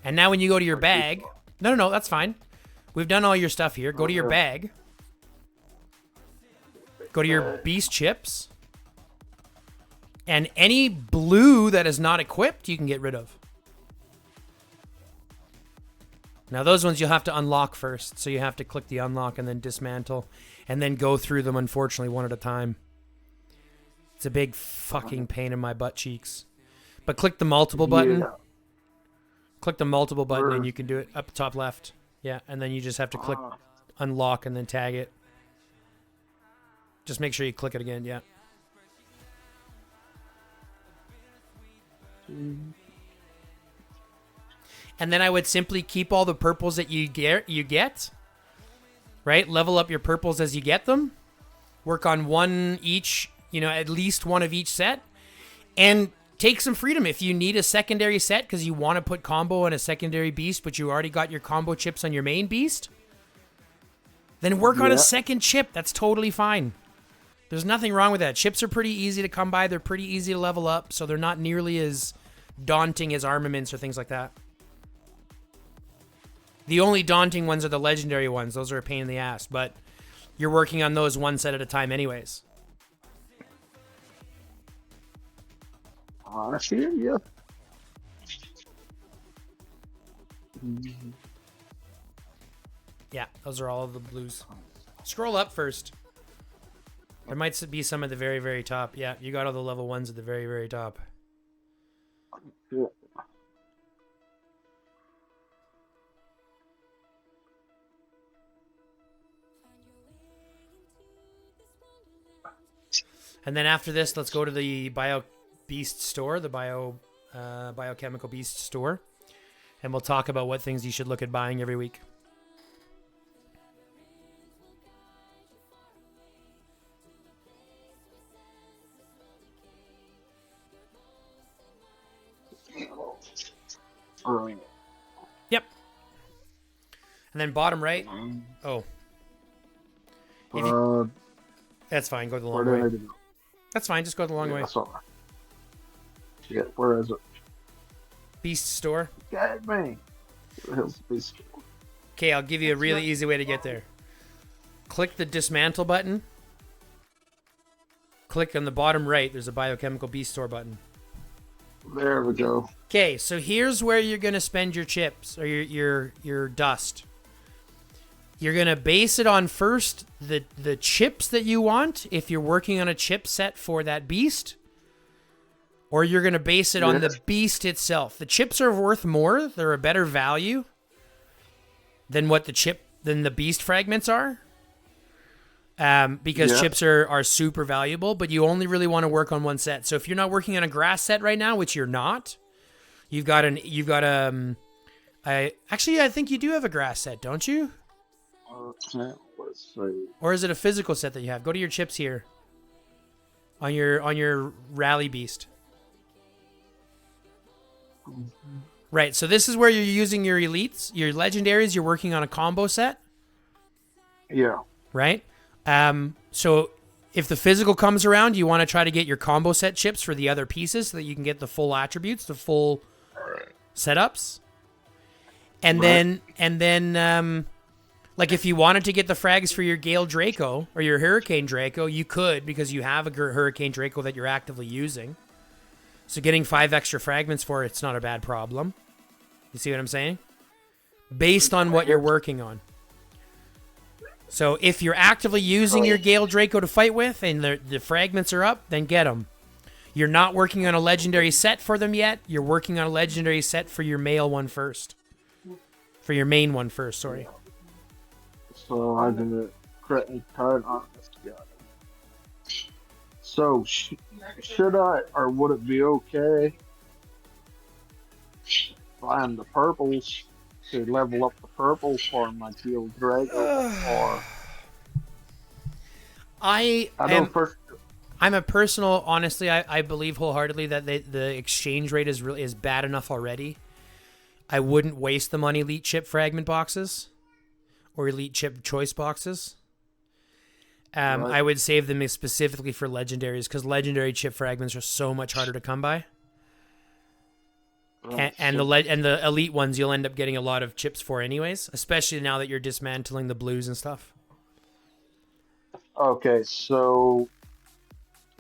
And now when you go to your bag... No, that's fine. We've done all your stuff here. Go to your bag. Go to your beast chips. And any blue that is not equipped, you can get rid of. Now those ones you'll have to unlock first. So you have to click the unlock and then dismantle. And then go through them, unfortunately, one at a time. It's a big fucking pain in my butt cheeks. But click the multiple button. Click the multiple button and you can do it up the top left. Yeah, and then you just have to click unlock and then tag it. Just make sure you click it again, yeah. And then I would simply keep all the purples that you get, right? Level up your purples as you get them. Work on one each, at least one of each set. And take some freedom. If you need a secondary set because you want to put combo on a secondary beast, but you already got your combo chips on your main beast, then work on a second chip. That's totally fine. There's nothing wrong with that. Chips are pretty easy to come by. They're pretty easy to level up, so they're not nearly as daunting as armaments or things like that. The only daunting ones are the legendary ones. Those are a pain in the ass, but you're working on those one set at a time anyways. I see it, yeah. Yeah, those are all of the blues. Scroll up first. There might be some at the very, very top. Yeah, you got all the level 1s at the very, very top. Yeah. And then after this, let's go to the Bio Beast store, the Biochemical Beast store. And we'll talk about what things you should look at buying every week. Yep. And then bottom right. Oh. That's fine. Go the long way. That's fine. Just go the long way. That's all right. Yeah, where is it? Beast store. God, man. Beast store. Okay, I'll give you a really easy way to get there. Click the dismantle button. Click on the bottom right. There's a Biochemical Beast store button. There we go. Okay, so here's where you're going to spend your chips or your dust. You're going to base it on first the chips that you want if you're working on a chip set for that beast. Or you're going to base it on the beast itself. The chips are worth more. They're a better value than the beast fragments are. Because chips are super valuable, but you only really want to work on one set. So if you're not working on a grass set right now, which you're not, I think you do have a grass set, don't you? Let's see. Or is it a physical set that you have? Go to your chips here. On your rally beast. Right, so this is where you're using your elites, your legendaries, you're working on a combo set. Yeah. Right? So if the physical comes around, you want to try to get your combo set chips for the other pieces so that you can get the full attributes, the full setups. And then like if you wanted to get the frags for your Gale Draco or your Hurricane Draco, you could because you have a Hurricane Draco that you're actively using. So getting 5 extra fragments for it's not a bad problem. You see what I'm saying? Based on what you're working on. So if you're actively using your Gale Draco to fight with and the fragments are up, then get them. You're not working on a legendary set for them yet. You're working on a legendary set for your male one first. For your main one first, sorry. So I did a credit card on this guy. So should I, or would it be okay buying the purples to level up the purples for my Gale Draco? Or I'm a personal, honestly, I believe wholeheartedly that the exchange rate is bad enough already. I wouldn't waste them on elite chip fragment boxes or elite chip choice boxes. Right. I would save them specifically for legendaries because legendary chip fragments are so much harder to come by. And the elite ones you'll end up getting a lot of chips for anyways, especially now that you're dismantling the blues and stuff. Okay, so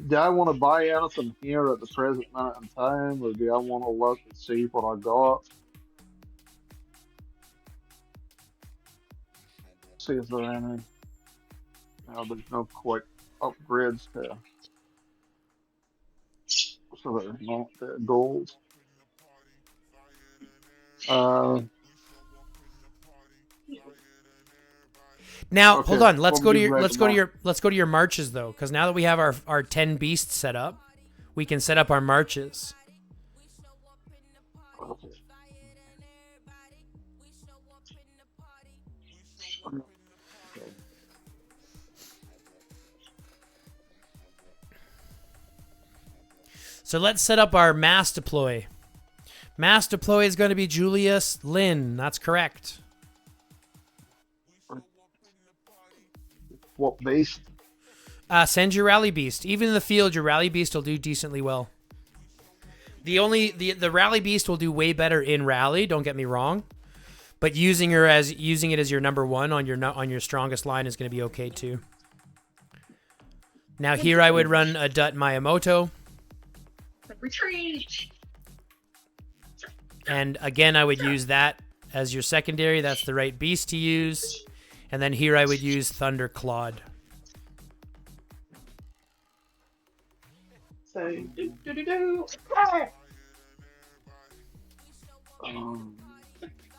do I want to buy anything here at the present minute in time, or do I want to look and see what I got? See if there are any. No, there's no quick upgrades to. So there's not the gold. Now, okay, hold on. Let's go to your marches though, because now that we have our 10 beasts set up, we can set up our marches. Okay. So let's set up our mass deploy. Mass deploy is going to be Julius Lynn. That's correct. What beast? Send your rally beast. Even in the field, your rally beast will do decently well. The rally beast will do way better in rally. Don't get me wrong, but using it as your number one on your strongest line is going to be okay too. Now here I would run a Dut Miyamoto. Retreat. And again, I would use that as your secondary. That's the right beast to use. And then here I would use Thunder Claude. So,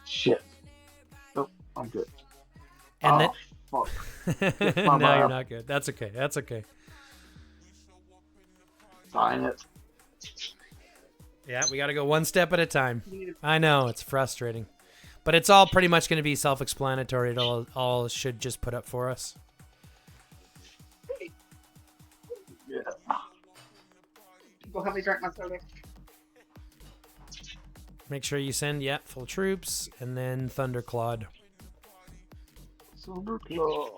Shit. Nope, I'm good. And fuck. no, you're not good. That's okay. That's okay. Sign it. Yeah, we got to go one step at a time. I know, it's frustrating. But it's all pretty much going to be self-explanatory. It all should just put up for us. Yeah. Go have me drink my soda. Make sure you send, full troops, and then Thunder Claude. Thunder Claude.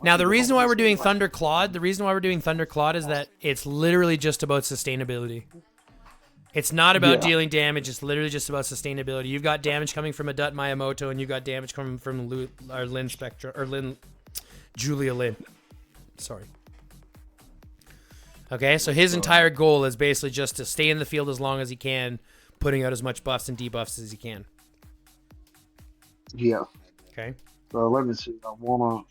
Now, the reason why we're doing Thunder Claude is that it's literally just about sustainability. It's not about dealing damage. It's literally just about sustainability. You've got damage coming from a Dut Miyamoto, and you've got damage coming from Lynn Spectra, or Julia Lynn. Sorry. Okay, so his entire goal is basically just to stay in the field as long as he can, putting out as much buffs and debuffs as he can. Yeah. Okay. So let me see. I wanna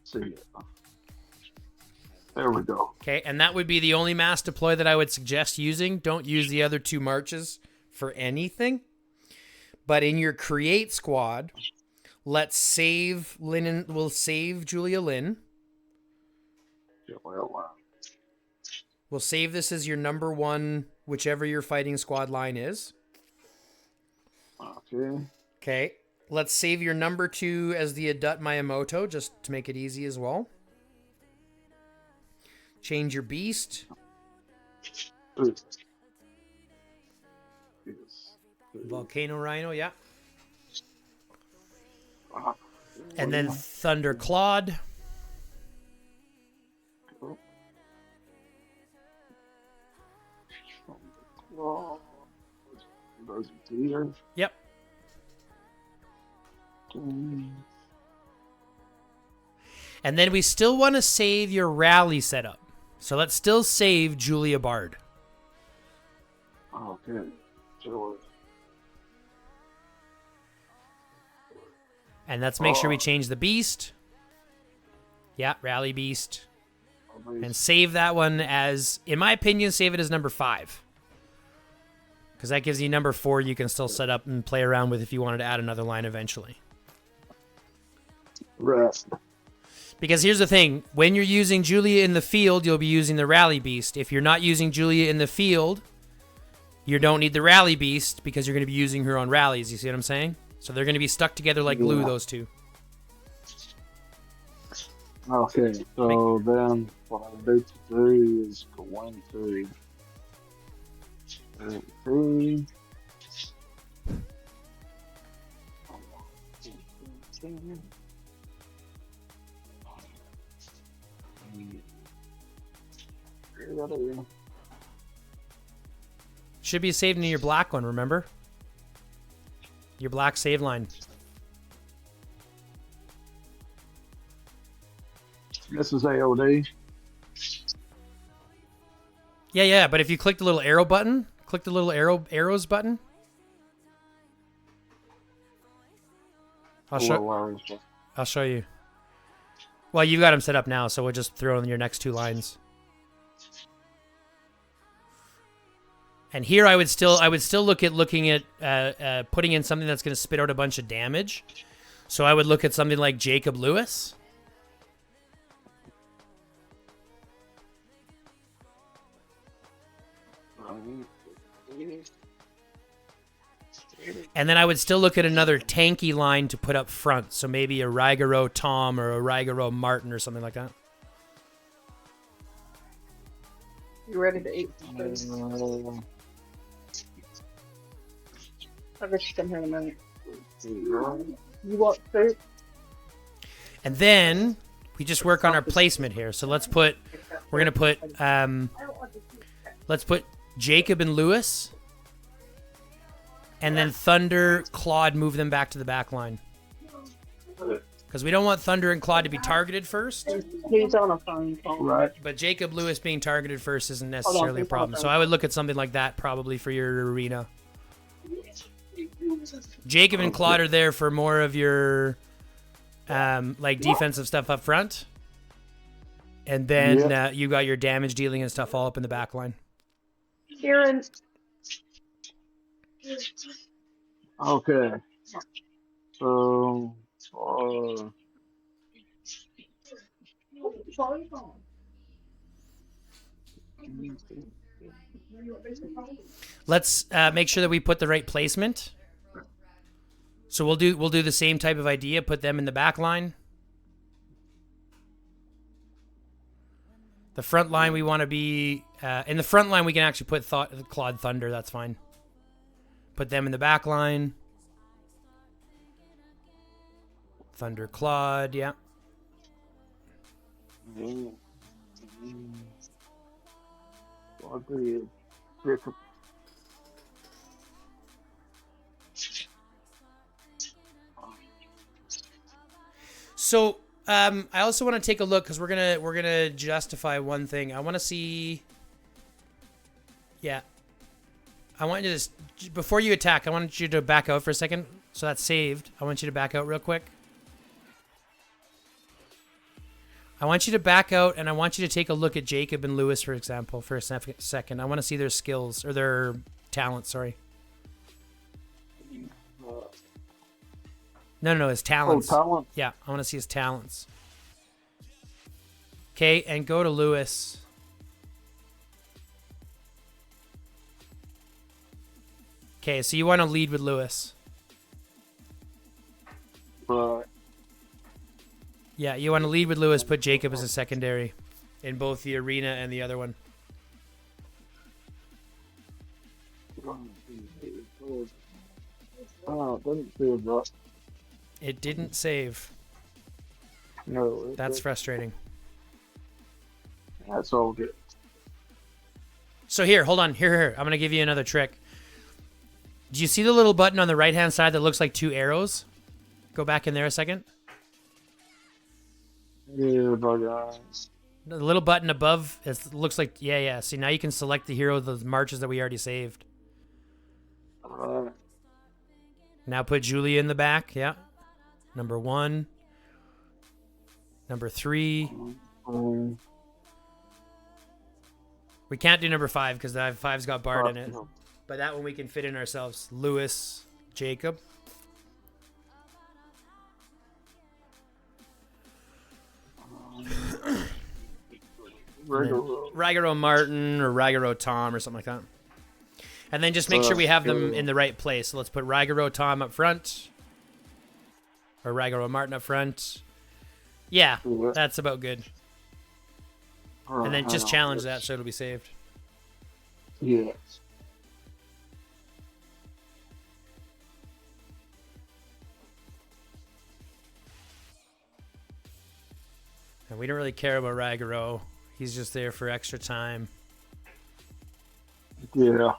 see it. There we go. Okay, and that would be the only mass deploy that I would suggest using. Don't use the other 2 marches for anything. But in your create squad, let's save Lynn. We'll save Julia Lynn. We'll save this as your number 1, whichever your fighting squad line is. Okay. Okay. Let's save your number 2 as the Adut Miyamoto, just to make it easy as well. Change your beast. Volcano Rhino, yeah. And then Thunder Claude. Yep. And then we still want to save your rally setup. So let's still save Julia Bard. Okay. Sure. And let's make sure we change the beast. Yeah, rally beast. And save that one as, in my opinion, save it as number 5. Because that gives you number 4 you can still set up and play around with if you wanted to add another line eventually. Right. Because here's the thing. When you're using Julia in the field, you'll be using the rally beast. If you're not using Julia in the field, you don't need the rally beast because you're going to be using her on rallies. You see what I'm saying? So they're going to be stuck together like glue, those 2. Okay, so then what I need to do is go into three. Should be saved in your black one, remember? Your black save line. This is AOD. Yeah, but if you click the little arrow button, click the little arrows button. I'll show you. Well, you've got them set up now, so we'll just throw in your next 2 lines. And here I would still look at putting in something that's going to spit out a bunch of damage. So I would look at something like Jacob Lewis. And then I would still look at another tanky line to put up front. So maybe a Rigaro Tom or a Rigaro Martin or something like that. You ready to eat? I'll get you some here in a minute. You want soup? And then we just work on our placement here. So let's put, we're going to put, let's put Jacob and Lewis. And then Thunder, Claude, move them back to the back line. Because we don't want Thunder and Claude to be targeted first. He's on a phone call. Right. But Jacob Lewis being targeted first isn't necessarily a problem. So I would look at something like that probably for your arena. Jacob and Claude are there for more of your like defensive stuff up front. And then you got your damage dealing and stuff all up in the back line. Kieran. Okay. So, let's make sure that we put the right placement. So we'll do the same type of idea. Put them in the back line. The front line we want to be in the front line. We can actually put Claude Thunder. That's fine. Put them in the back line. Thunder Claude, yeah. So I also want to take a look because we're gonna justify one thing. I want to see. Yeah. I want you to, before you attack, I want you to back out for a second. So that's saved. I want you to back out real quick. I want you to back out, and I want you to take a look at Jacob and Lewis, for example, for a second. I want to see their skills, or their talents, sorry. No, his talents. Oh, talent. Yeah, I want to see his talents. Okay, and go to Lewis. Okay, so you want to lead with Lewis. Right. Yeah, you want to lead with Lewis, put Jacob as a secondary in both the arena and the other one. Oh, it doesn't feel right. It didn't save. No. That's frustrating. That's all good. So here, hold on. Here. I'm going to give you another trick. Do you see the little button on the right-hand side that looks like 2 arrows? Go back in there a second. Yeah, but The little button above, it looks like, yeah. See, now you can select the hero of the marches that we already saved. Now put Julia in the back, yeah. Number 1. Number 3. We can't do number 5 because that 5's got Bard in it. But that one we can fit in ourselves. Lewis, Jacob. Ragaro Martin or Ragaro Tom or something like that. And then just make sure we have them in the right place. So let's put Ragaro Tom up front. Or Ragaro Martin up front. Yeah, that's about good. And then just challenge that so it'll be saved. Yeah. And we don't really care about Ragaro. He's just there for extra time. Yeah.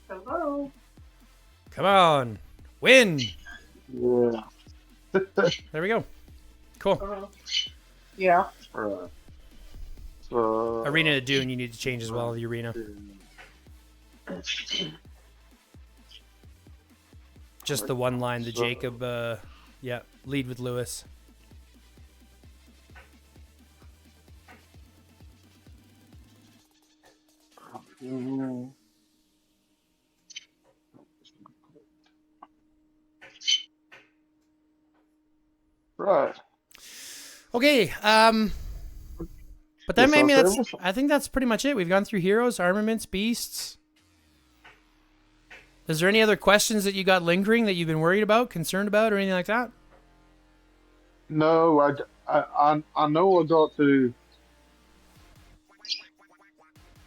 Hello. Come on. Win. Yeah. There we go. Cool. Yeah. Right. So, Arena to Dune, you need to change as well, the arena. Just the one line, the Jacob, yeah, lead with Lewis. Right. Okay, but that made me, I think that's pretty much it. We've gone through heroes, armaments, beasts. Is there any other questions that you got lingering that you've been worried about, concerned about, or anything like that? No, I know I got to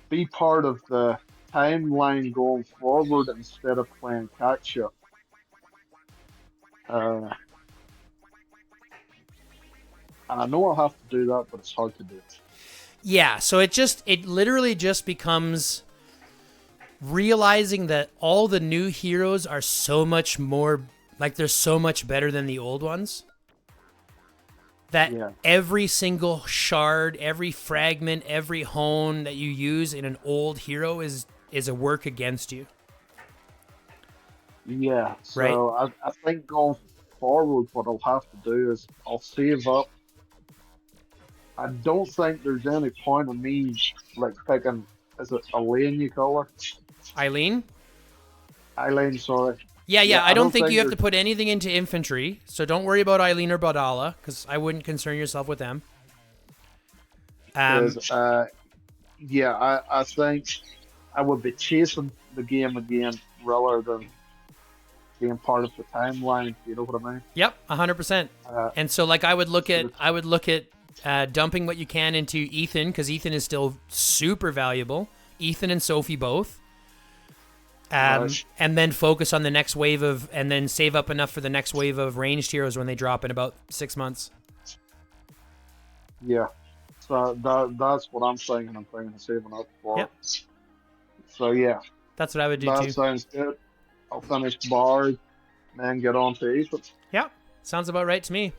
be part of the timeline going forward instead of playing catch up. And I know I'll have to do that, but it's hard to do. Yeah, so it literally just becomes realizing that all the new heroes are so much more, like they're so much better than the old ones. That every single shard, every fragment, every hone that you use in an old hero is a work against you. Yeah, so right. I think going forward, what I'll have to do is I'll save up. I don't think there's any point in me like picking, is it Elaine you call her? Eileen, sorry. Yeah, I don't think you have to put anything into infantry, so don't worry about Eileen or Badala, because I wouldn't concern yourself with them. I think I would be chasing the game again rather than being part of the timeline. You know what I mean? Yep, 100%. And so, like, I would look at dumping what you can into Ethan, because Ethan is still super valuable. Ethan and Sophie both. And then focus on the next wave and then save up enough for the next wave of ranged heroes when they drop in about 6 months. Yeah. So that's what I'm thinking. I'm thinking of saving up for. Yep. So yeah. That's what I would do too. That sounds good. I'll finish Bard, then get on to Ethan. Yeah. Sounds about right to me.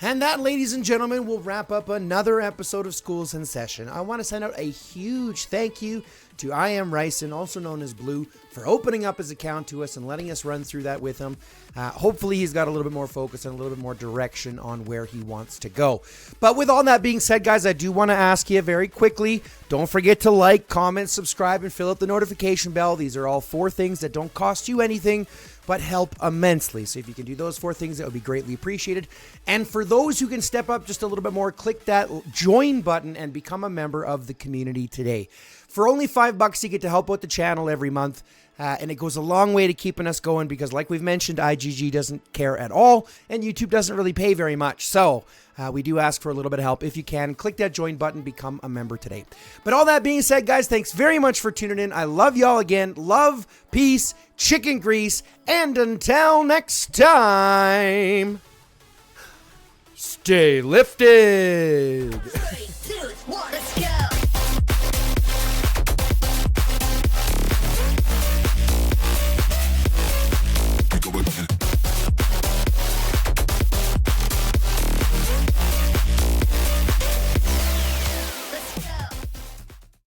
And that, ladies and gentlemen, will wrap up another episode of Schools in Session. I want to send out a huge thank you to IamRsirin, also known as Blue, for opening up his account to us and letting us run through that with him. Hopefully he's got a little bit more focus and a little bit more direction on where he wants to go. But with all that being said, guys, I do want to ask you very quickly, don't forget to like, comment, subscribe, and fill out the notification bell. These are all 4 things that don't cost you anything, but help immensely. So if you can do those 4 things, that would be greatly appreciated. And for those who can step up just a little bit more, click that join button and become a member of the community today. For only $5, you get to help out the channel every month. And it goes a long way to keeping us going because, like we've mentioned, IGG doesn't care at all, and YouTube doesn't really pay very much. So we do ask for a little bit of help. If you can, click that join button, become a member today. But all that being said, guys, thanks very much for tuning in. I love y'all again. Love, peace, chicken grease, and until next time, stay lifted.